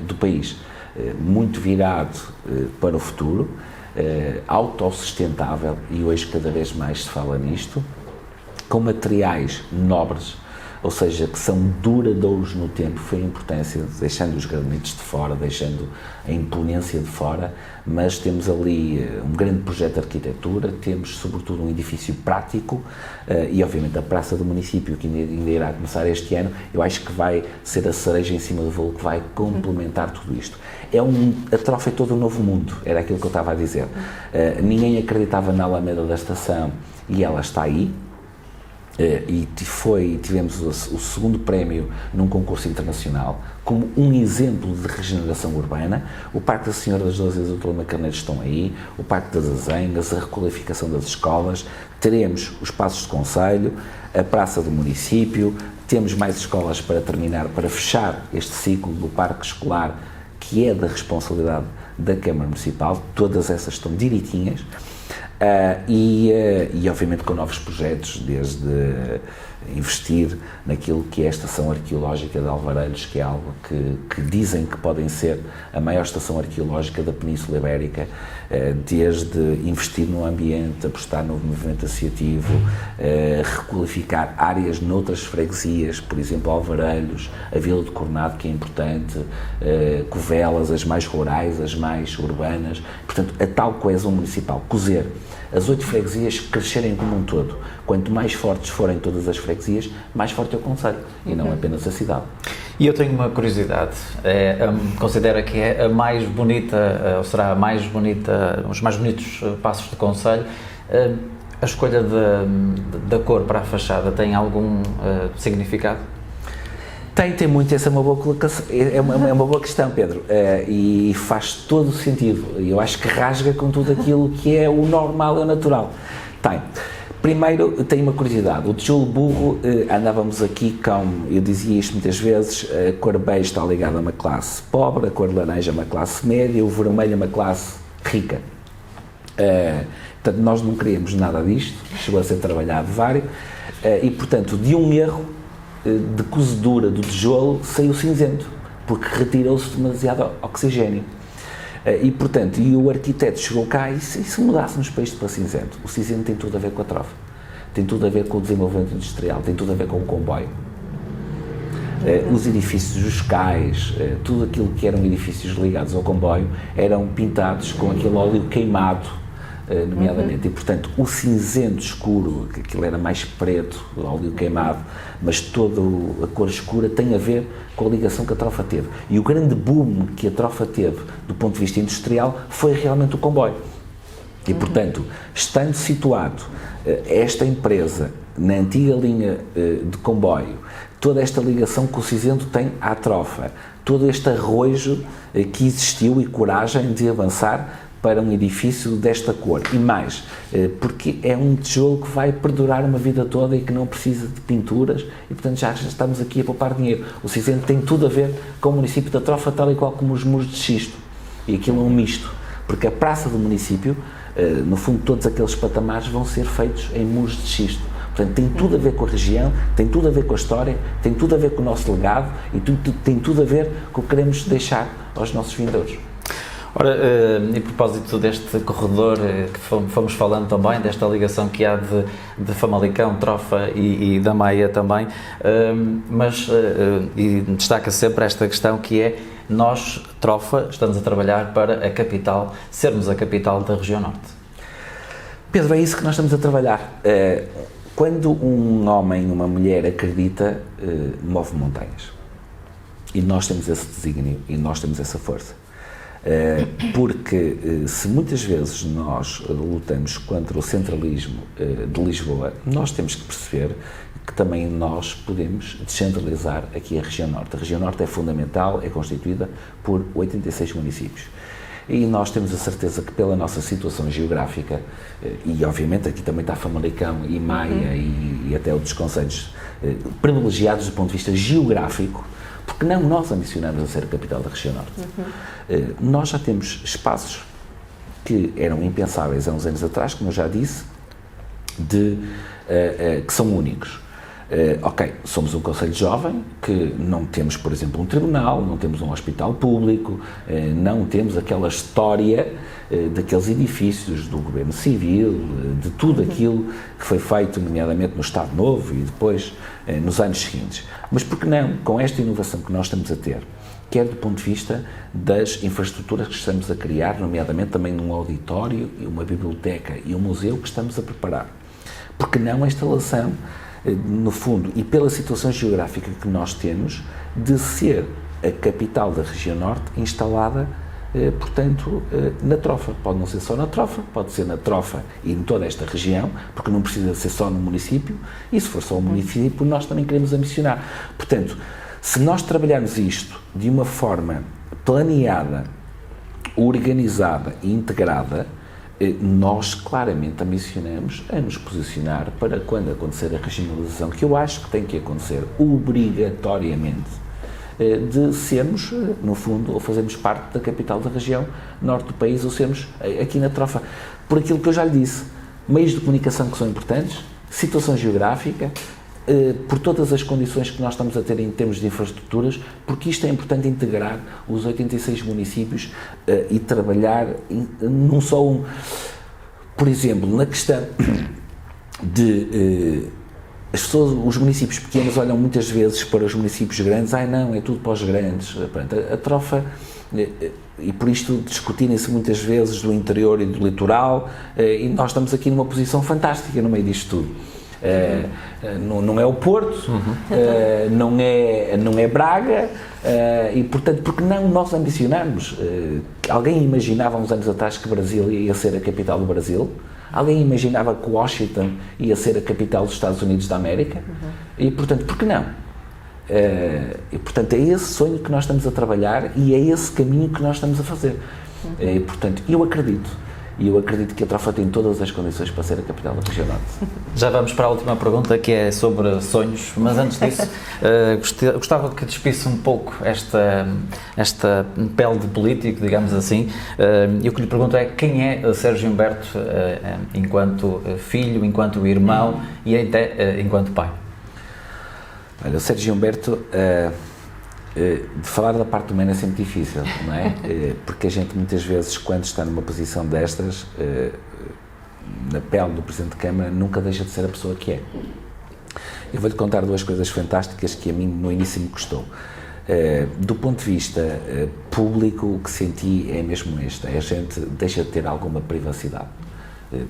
do país, muito virado para o futuro, autossustentável, e hoje cada vez mais se fala nisto, com materiais nobres, ou seja, que são duradouros no tempo. Foi a importância, deixando os granitos de fora, deixando a imponência de fora, mas temos ali um grande projeto de arquitetura, temos sobretudo um edifício prático e obviamente a Praça do Município, que ainda irá começar este ano, eu acho que vai ser a cereja em cima do bolo que vai complementar tudo isto. A Trofa é todo um novo mundo, era aquilo que eu estava a dizer. Ninguém acreditava na Alameda da Estação e ela está aí. E tivemos o segundo prémio num concurso internacional, como um exemplo de regeneração urbana. O Parque da Senhora das Dores e do Dr. Carneiro estão aí, o Parque das Azengas, a requalificação das escolas, teremos os Passos de Concelho, a Praça do Município, temos mais escolas para terminar, para fechar este ciclo do Parque Escolar, que é da responsabilidade da Câmara Municipal. Todas essas estão direitinhas. E obviamente com novos projetos, desde investir naquilo que é a Estação Arqueológica de Alvarelhos, que é algo que dizem que podem ser a maior estação arqueológica da Península Ibérica, desde investir no ambiente, apostar no movimento associativo, requalificar áreas noutras freguesias, por exemplo Alvarelhos, a Vila de Cornado, que é importante, Covelas, as mais rurais, as mais urbanas, portanto a tal coesão municipal, cozer as 8 freguesias crescerem como um todo. Quanto mais fortes forem todas as freguesias, mais forte é o concelho, e não apenas a cidade. E eu tenho uma curiosidade, considera que é a mais bonita, ou será a mais bonita, os mais bonitos passos de concelho, a escolha da cor para a fachada tem algum significado? Tem muito, essa é uma boa colocação, é uma boa questão, Pedro, e faz todo o sentido. Eu acho que rasga com tudo aquilo que é o normal e o natural. Primeiro, tenho uma curiosidade. O tijolo burro, andávamos aqui com, eu dizia isto muitas vezes, a cor bege está ligada a uma classe pobre, a cor laranja a uma classe média, o vermelho a uma classe rica. Portanto, nós não queríamos nada disto, chegou a ser trabalhado vários, e portanto, de um erro de cozedura do tijolo saiu cinzento, porque retirou-se demasiado oxigênio. E portanto, o arquiteto chegou cá e se mudássemos para isto para cinzento? O cinzento tem tudo a ver com a Trofa, tem tudo a ver com o desenvolvimento industrial, tem tudo a ver com o comboio. Os edifícios, os cais, tudo aquilo que eram edifícios ligados ao comboio eram pintados com aquele óleo queimado, nomeadamente, e portanto o cinzento escuro, que aquilo era mais preto, o óleo queimado, mas toda a cor escura tem a ver com a ligação que a trofa teve. E o grande boom que a trofa teve do ponto de vista industrial foi realmente o comboio. E portanto, estando situado esta empresa na antiga linha de comboio, toda esta ligação que o cinzento tem à trofa, todo este arrojo que existiu e coragem de avançar para um edifício desta cor. E mais, porque é um tijolo que vai perdurar uma vida toda e que não precisa de pinturas e, portanto, já estamos aqui a poupar dinheiro. O cinzento tem tudo a ver com o município da Trofa, tal e qual como os muros de xisto. E aquilo é um misto, porque a praça do município, no fundo, todos aqueles patamares vão ser feitos em muros de xisto. Portanto, tem tudo a ver com a região, tem tudo a ver com a história, tem tudo a ver com o nosso legado e tem tudo a ver com o que queremos deixar aos nossos vindouros. Ora, em propósito deste corredor que fomos falando também, desta ligação que há de Famalicão, Trofa e da Maia também, mas destaca sempre esta questão que é, nós, Trofa, estamos a trabalhar para a capital, sermos a capital da região norte. Pedro, é isso que nós estamos a trabalhar. Quando um homem, uma mulher acredita, move montanhas. E nós temos esse desígnio e nós temos essa força. Porque se muitas vezes nós lutamos contra o centralismo de Lisboa, nós temos que perceber que também nós podemos descentralizar aqui a região norte. A região norte é fundamental, é constituída por 86 municípios. E nós temos a certeza que pela nossa situação geográfica, e obviamente aqui também está Famalicão e Maia e até outros concelhos privilegiados do ponto de vista geográfico, porque não nós ambicionamos a ser a capital da região norte. Nós já temos espaços que eram impensáveis há uns anos atrás, como eu já disse, que são únicos. Ok, somos um concelho jovem, que não temos, por exemplo, um tribunal, não temos um hospital público, não temos aquela história daqueles edifícios do governo civil, de tudo aquilo que foi feito, nomeadamente no Estado Novo e depois nos anos seguintes. Mas por que não, com esta inovação que nós estamos a ter, quer do ponto de vista das infraestruturas que estamos a criar, nomeadamente também num auditório, uma biblioteca e um museu que estamos a preparar, por que não a instalação, no fundo, e pela situação geográfica que nós temos, de ser a capital da região norte instalada, portanto, na Trofa. Pode não ser só na Trofa, pode ser na Trofa e em toda esta região, porque não precisa ser só no município, e se for só o município, nós também queremos ambicionar. Portanto, se nós trabalharmos isto de uma forma planeada, organizada e integrada, nós claramente ambicionamos a nos posicionar para quando acontecer a regionalização, que eu acho que tem que acontecer obrigatoriamente, de sermos, no fundo, ou fazermos parte da capital da região norte do país, ou sermos aqui na Trofa. Por aquilo que eu já lhe disse, meios de comunicação que são importantes, situação geográfica, por todas as condições que nós estamos a ter em termos de infraestruturas, porque isto é importante integrar os 86 municípios e trabalhar num só um. Por exemplo, na questão de as pessoas, os municípios pequenos olham muitas vezes para os municípios grandes, não, é tudo para os grandes. A Trofa, e por isto discutirem-se muitas vezes do interior e do litoral, e nós estamos aqui numa posição fantástica no meio disto tudo. Não é o Porto, não é Braga, e portanto, porque não nós ambicionamos? Alguém imaginava uns anos atrás que Brasília ia ser a capital do Brasil? Alguém imaginava que Washington ia ser a capital dos Estados Unidos da América? E portanto, por que não? E portanto, é esse sonho que nós estamos a trabalhar e é esse caminho que nós estamos a fazer. E portanto, eu acredito que a Trofa tem todas as condições para ser a capital da região norte. Já vamos para a última pergunta, que é sobre sonhos, mas antes disso, gostava que despisse um pouco esta pele de político, digamos assim. E o que lhe pergunto é quem é Sérgio Humberto enquanto filho, enquanto irmão e até enquanto pai? Olha, o Sérgio Humberto... de falar da parte humana é sempre difícil, não é? Porque a gente muitas vezes, quando está numa posição destas, na pele do Presidente de Câmara, nunca deixa de ser a pessoa que é. Eu vou-lhe contar duas coisas fantásticas que a mim no início me custou. Do ponto de vista público, o que senti é mesmo este: a gente deixa de ter alguma privacidade,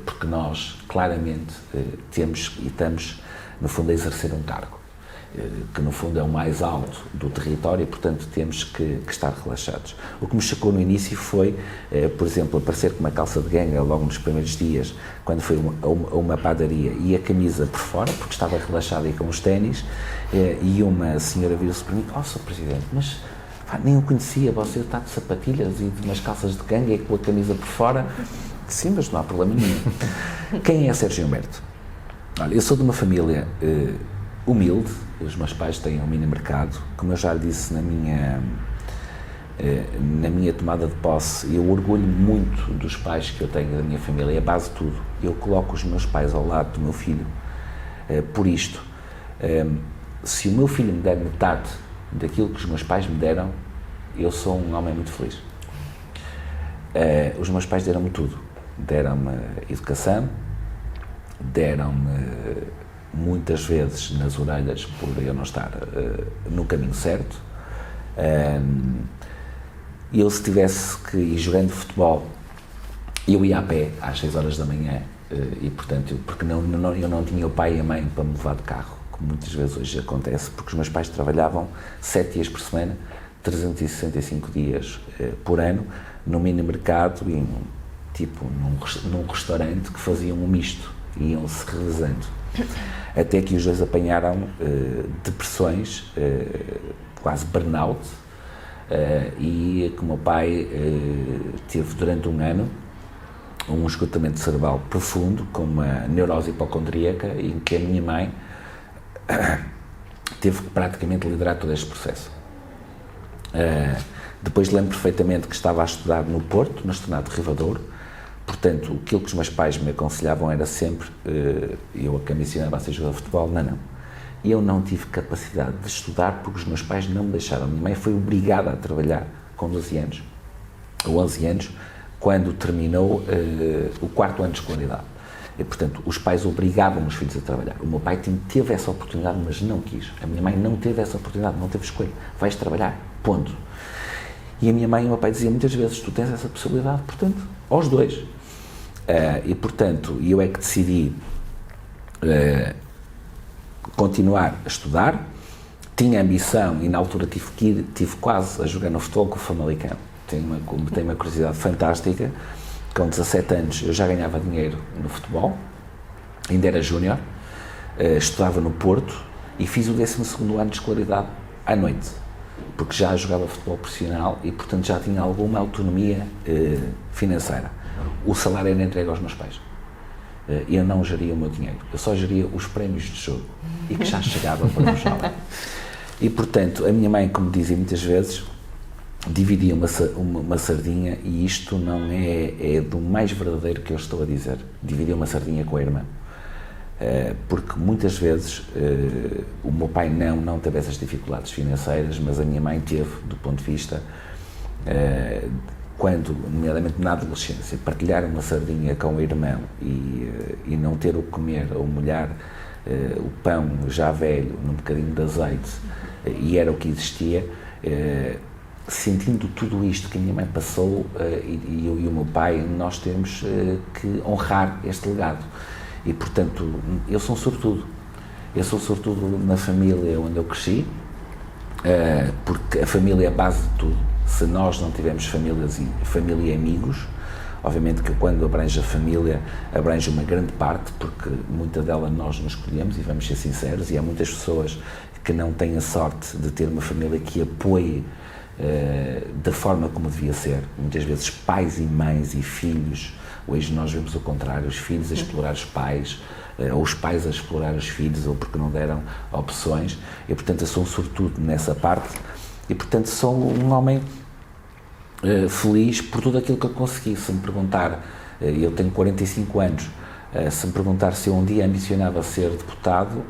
porque nós claramente temos e estamos, no fundo, a exercer um cargo, que no fundo é o mais alto do território e, portanto, temos que estar relaxados. O que me chocou no início foi, por exemplo, aparecer com uma calça de ganga logo nos primeiros dias, quando fui a uma padaria, e a camisa por fora, porque estava relaxada e com os ténis, e uma senhora virou-se para mim: "Oh, Sr. Presidente, mas nem eu conhecia, você está de sapatilhas e de umas calças de ganga e com a camisa por fora." Sim, mas não há problema nenhum. Quem é Sérgio Humberto? Olha, eu sou de uma família humilde. Os meus pais têm um mini mercado. Como eu já lhe disse na minha tomada de posse, eu orgulho muito dos pais que eu tenho, da minha família, é a base de tudo. Eu coloco os meus pais ao lado do meu filho por isto. Se o meu filho me der metade daquilo que os meus pais me deram, eu sou um homem muito feliz. Os meus pais deram-me tudo. Deram-me educação, deram-me muitas vezes nas orelhas por eu não estar no caminho certo. Eu, se tivesse que ir jogando futebol, eu ia a pé às 6 horas da manhã, e portanto, porque eu não tinha o pai e a mãe para me levar de carro, como muitas vezes hoje acontece, porque os meus pais trabalhavam 7 dias por semana, 365 dias por ano, no mini mercado e num restaurante que faziam um misto, iam-se revezando. Até que os dois apanharam depressões, quase burnout, e que o meu pai teve durante um ano um esgotamento cerebral profundo, com uma neurose hipocondríaca, em que a minha mãe teve que praticamente liderar todo este processo. Depois lembro perfeitamente que estava a estudar no Porto, no Externado de Rivadouro. Portanto, aquilo que os meus pais me aconselhavam era sempre, eu a que ambicionava a ser jogador de futebol, não. Eu não tive capacidade de estudar porque os meus pais não me deixaram. A minha mãe foi obrigada a trabalhar com 12 anos, ou 11 anos, quando terminou o 4º ano de escolaridade. E, portanto, os pais obrigavam os filhos a trabalhar. O meu pai teve essa oportunidade, mas não quis. A minha mãe não teve essa oportunidade, não teve escolha. Vais trabalhar, ponto. E a minha mãe e o meu pai diziam muitas vezes: tu tens essa possibilidade, portanto, aos dois. E, portanto, eu é que decidi continuar a estudar. Tinha ambição e, na altura, tive quase a jogar no futebol com o Famalicão. Tenho uma curiosidade fantástica. Com 17 anos, eu já ganhava dinheiro no futebol, ainda era júnior, estudava no Porto e fiz o 12º ano de escolaridade à noite, porque já jogava futebol profissional e, portanto, já tinha alguma autonomia financeira. O salário era entregue aos meus pais. Eu não geria o meu dinheiro, eu só geria os prémios de jogo e que já chegavam para o jovem. E, portanto, a minha mãe, como dizia muitas vezes, dividia uma sardinha, e isto não é do mais verdadeiro que eu estou a dizer. Dividia uma sardinha com a irmã. Porque muitas vezes o meu pai não teve essas dificuldades financeiras, mas a minha mãe teve, do ponto de vista, quando, nomeadamente na adolescência, partilhar uma sardinha com o irmão e não ter o que comer, ou molhar o pão já velho num bocadinho de azeite, e era o que existia, sentindo tudo isto que a minha mãe passou e o meu pai, nós temos que honrar este legado. E, portanto, eu sou um sortudo. Eu sou sortudo na família onde eu cresci, porque a família é a base de tudo. Se nós não tivermos família e amigos, obviamente que quando abrange a família, abrange uma grande parte, porque muita dela nós nos escolhemos, e vamos ser sinceros, e há muitas pessoas que não têm a sorte de ter uma família que apoie da forma como devia ser. Muitas vezes pais e mães e filhos, hoje nós vemos o contrário, os filhos a explorar os pais, ou os pais a explorar os filhos, ou porque não deram opções. E, portanto, eu sou um sortudo nessa parte, e, portanto, sou um homem feliz por tudo aquilo que eu consegui. Se me perguntar, eu tenho 45 anos, se me perguntar se eu um dia ambicionava ser deputado,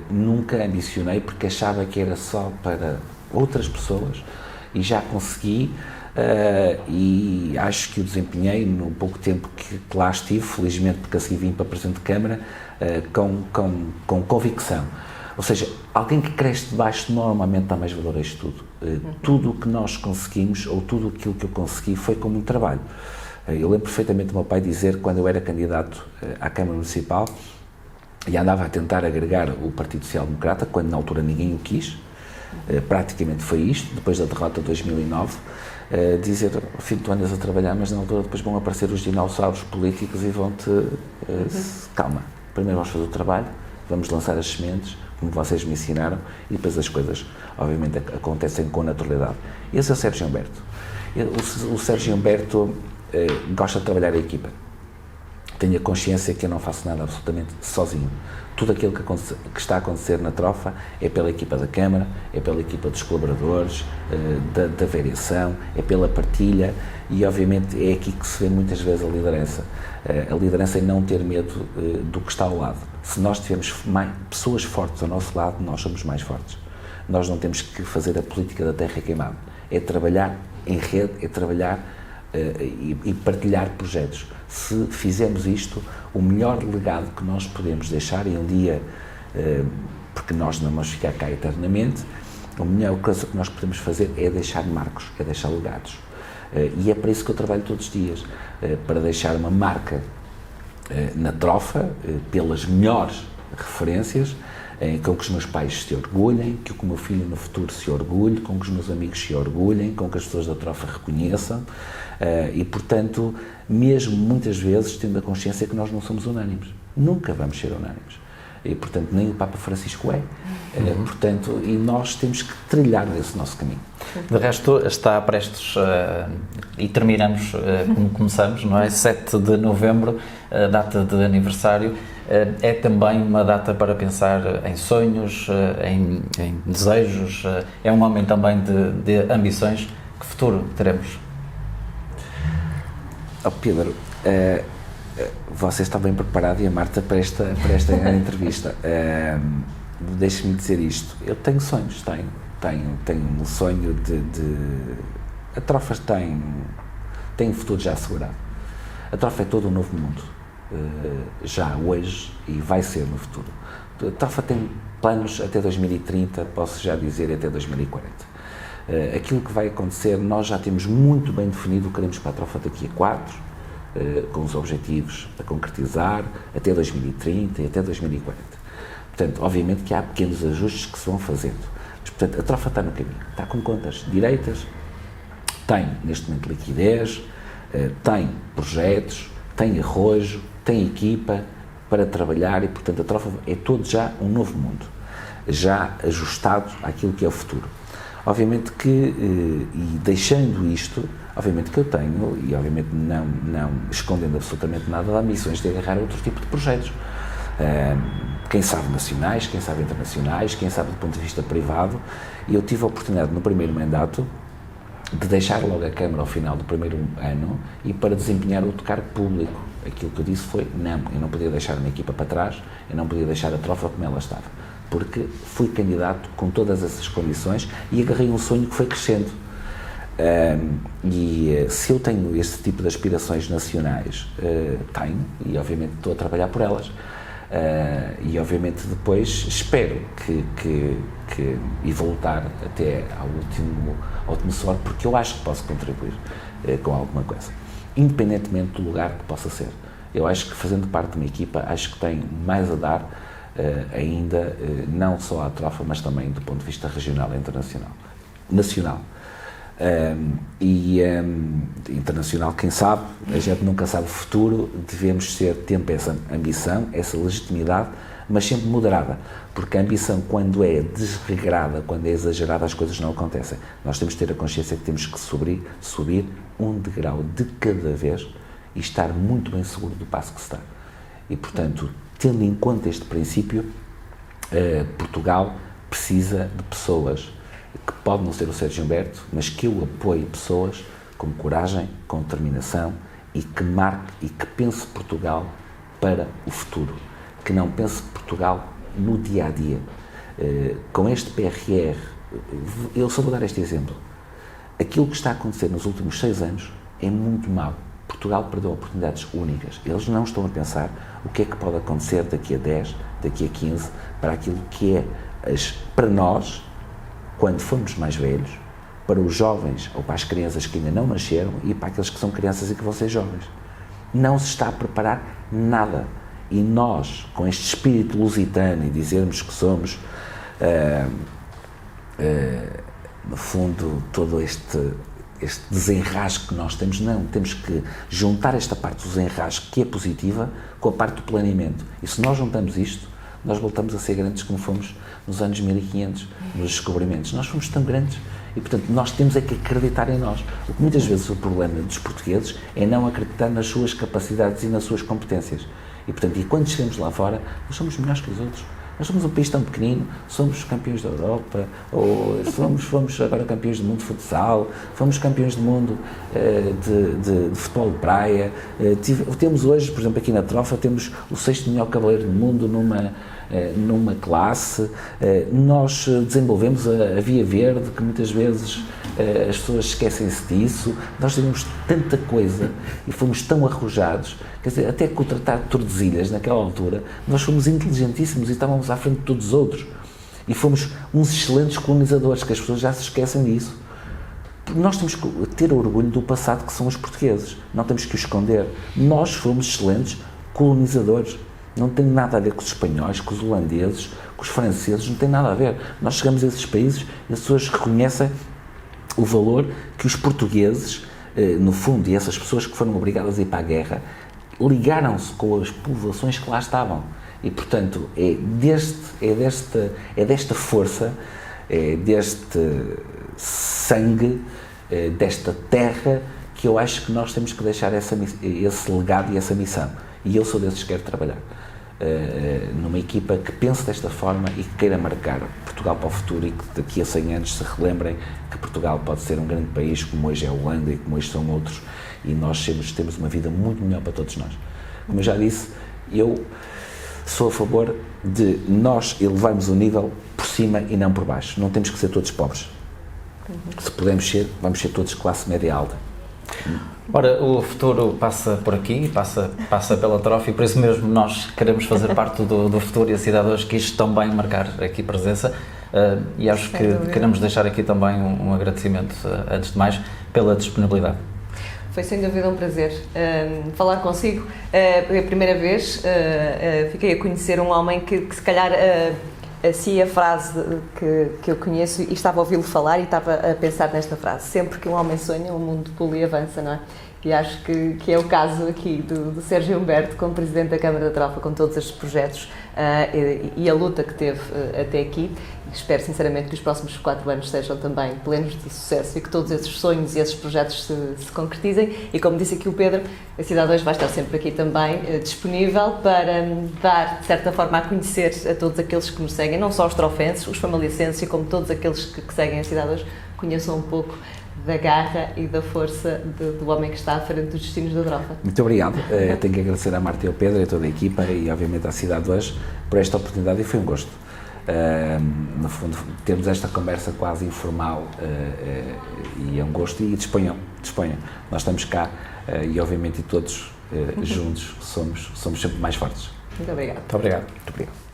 nunca ambicionei, porque achava que era só para outras pessoas, e já consegui, e acho que o desempenhei no pouco tempo que lá estive, felizmente, porque a seguir vim para Presidente de Câmara, com convicção. Ou seja, alguém que cresce debaixo normalmente dá mais valor a isto tudo. Tudo o que nós conseguimos, ou tudo aquilo que eu consegui, foi com muito trabalho. Eu lembro perfeitamente do meu pai dizer, quando eu era candidato à Câmara Municipal, e andava a tentar agregar o Partido Social Democrata, quando na altura ninguém o quis, praticamente foi isto, depois da derrota de 2009, dizer, filho, tu andas a trabalhar, mas na altura depois vão aparecer os dinossauros políticos e vão-te... calma, primeiro vamos fazer o trabalho, vamos lançar as sementes, como vocês me ensinaram, e depois as coisas, obviamente, acontecem com naturalidade. Esse é o Sérgio Humberto. O Sérgio Humberto gosta de trabalhar a equipa. Tenho a consciência que eu não faço nada absolutamente sozinho. Tudo aquilo que está a acontecer na Trofa é pela equipa da Câmara, é pela equipa dos colaboradores, da vereação, é pela partilha e, obviamente, é aqui que se vê muitas vezes a liderança. A liderança é não ter medo do que está ao lado. Se nós tivermos pessoas fortes ao nosso lado, nós somos mais fortes. Nós não temos que fazer a política da terra queimada. É trabalhar em rede, é trabalhar e partilhar projetos. Se fizermos isto, o melhor legado que nós podemos deixar, e um dia, porque nós não vamos ficar cá eternamente, a melhor coisa que nós podemos fazer é deixar marcos, é deixar legados. E é para isso que eu trabalho todos os dias, para deixar uma marca na Trofa, pelas melhores referências, com que os meus pais se orgulhem, que o meu filho no futuro se orgulhe, com que os meus amigos se orgulhem, com que as pessoas da Trofa reconheçam e, portanto, mesmo muitas vezes tendo a consciência que nós não somos unânimes. Nunca vamos ser unânimes. E, portanto, nem o Papa Francisco é. Portanto, e nós temos que trilhar esse nosso caminho. De resto, está prestes, e terminamos como começamos, não é? 7 de novembro, data de aniversário. É também uma data para pensar em sonhos, em desejos, é um momento também de ambições. Que futuro teremos? Oh, Pedro, você está bem preparado, e a Marta, para esta entrevista. Deixe-me dizer isto, eu tenho sonhos, tenho um sonho de a Trofa tem um futuro já assegurado. A Trofa é todo um novo mundo, já hoje, e vai ser no futuro. A Trofa tem planos até 2030, posso já dizer até 2040. Aquilo que vai acontecer, nós já temos muito bem definido o que queremos para a Trofa daqui a 4, com os objetivos a concretizar até 2030 e até 2040. Portanto, obviamente que há pequenos ajustes que se vão fazendo. Mas, portanto, a Trofa está no caminho, está com contas direitas, tem neste momento liquidez, tem projetos, tem arrojo, tem equipa para trabalhar e, portanto, a Trofa é todo já um novo mundo, já ajustado àquilo que é o futuro. Obviamente que, e deixando isto, obviamente que eu tenho, e obviamente não escondendo absolutamente nada, ambições de agarrar outro tipo de projetos. Quem sabe nacionais, quem sabe internacionais, quem sabe do ponto de vista privado, e eu tive a oportunidade no primeiro mandato de deixar logo a Câmara ao final do primeiro ano e para desempenhar outro cargo público. Aquilo que eu disse foi, eu não podia deixar a minha equipa para trás, eu não podia deixar a Trofa como ela estava, porque fui candidato com todas essas condições e agarrei um sonho que foi crescendo. Se eu tenho esse tipo de aspirações nacionais, tenho, e obviamente estou a trabalhar por elas. E obviamente depois espero e voltar até ao último suor, porque eu acho que posso contribuir com alguma coisa, independentemente do lugar que possa ser. Eu acho que, fazendo parte de uma equipa, acho que tenho mais a dar ainda, não só à Trofa, mas também do ponto de vista regional e internacional, nacional. Internacional, quem sabe, a gente nunca sabe o futuro, devemos ter essa ambição, essa legitimidade, mas sempre moderada, porque a ambição, quando é desregrada, quando é exagerada, as coisas não acontecem. Nós temos de ter a consciência que temos que subir um degrau de cada vez e estar muito bem seguro do passo que se dá. E, portanto, tendo em conta este princípio, Portugal precisa de pessoas que pode não ser o Sérgio Humberto, mas que eu apoie pessoas com coragem, com determinação e que marque e que pense Portugal para o futuro, que não pense Portugal no dia-a-dia. Com este PRR, eu só vou dar este exemplo. Aquilo que está a acontecer nos últimos 6 anos é muito mau. Portugal perdeu oportunidades únicas. Eles não estão a pensar o que é que pode acontecer daqui a 10, daqui a 15, para aquilo que é, para nós, quando formos mais velhos, para os jovens ou para as crianças que ainda não nasceram e para aqueles que são crianças e que vão ser jovens. Não se está a preparar nada. E nós, com este espírito lusitano e dizermos que somos, no fundo, todo este desenrasque que nós temos, não, temos que juntar esta parte do desenrasque, que é positiva, com a parte do planeamento. E se nós juntamos isto, nós voltamos a ser grandes como fomos nos anos 1500, nos descobrimentos. Nós fomos tão grandes e, portanto, nós temos é que acreditar em nós. O que muitas vezes o problema dos portugueses é não acreditar nas suas capacidades e nas suas competências. E, portanto, quando chegamos lá fora, nós somos melhores que os outros. Nós somos um país tão pequenino, somos campeões da Europa, ou fomos agora campeões do mundo de futsal, fomos campeões do mundo de futebol de praia. Temos hoje, por exemplo, aqui na Trofa, temos o 6º melhor cavaleiro do mundo numa classe. Nós desenvolvemos a Via Verde, que muitas vezes as pessoas esquecem-se disso. Nós temos tanta coisa e fomos tão arrojados, quer dizer, até com o Tratado de Tordesilhas, naquela altura, nós fomos inteligentíssimos e estávamos à frente de todos os outros. E fomos uns excelentes colonizadores, que as pessoas já se esquecem disso. Nós temos que ter orgulho do passado que são os portugueses, não temos que o esconder. Nós fomos excelentes colonizadores. Não tem nada a ver com os espanhóis, com os holandeses, com os franceses, não tem nada a ver. Nós chegamos a esses países e as pessoas reconhecem o valor que os portugueses, no fundo, e essas pessoas que foram obrigadas a ir para a guerra, ligaram-se com as povoações que lá estavam. E, portanto, é desta força, é deste sangue, desta terra, que eu acho que nós temos que deixar esse legado e essa missão. E eu sou desses que quero trabalhar numa equipa que pense desta forma e que queira marcar Portugal para o futuro e que daqui a 100 anos se relembrem que Portugal pode ser um grande país como hoje é a Holanda e como hoje são outros, e nós temos uma vida muito melhor para todos nós. Como eu já disse, eu sou a favor de nós elevarmos o nível por cima e não por baixo. Não temos que ser todos pobres. Se pudermos ser, vamos ser todos classe média alta. Ora, o futuro passa por aqui, passa pela Trofa, e por isso mesmo nós queremos fazer parte do futuro, e a cidade hoje quis também marcar aqui presença, e acho que queremos deixar aqui também um agradecimento, antes de mais, pela disponibilidade. Foi sem dúvida um prazer falar consigo. Pela primeira vez fiquei a conhecer um homem que se calhar assim a frase que eu conheço, e estava a ouvi-lo falar e estava a pensar nesta frase: sempre que um homem sonha, o mundo pula e avança, não é? E acho que é o caso aqui do Sérgio Humberto, como Presidente da Câmara da Trofa, com todos estes projetos e a luta que teve até aqui. Espero sinceramente que os próximos 4 anos sejam também plenos de sucesso e que todos esses sonhos e esses projetos se concretizem. E como disse aqui o Pedro, a Cidade hoje vai estar sempre aqui também disponível para dar, de certa forma, a conhecer a todos aqueles que nos seguem, não só os trofenses, os famalicenses, e como todos aqueles que seguem a Cidade hoje, conheçam um pouco da garra e da força do homem que está à frente dos destinos da Trofa. Muito obrigado. Tenho que agradecer à Marta e ao Pedro e a toda a equipa e, obviamente, à Cidade hoje por esta oportunidade, e foi um gosto. No fundo, termos esta conversa quase informal e é um gosto, e disponham. Nós estamos cá e, obviamente, todos juntos somos sempre mais fortes. Muito obrigado. Muito obrigado. Muito obrigado.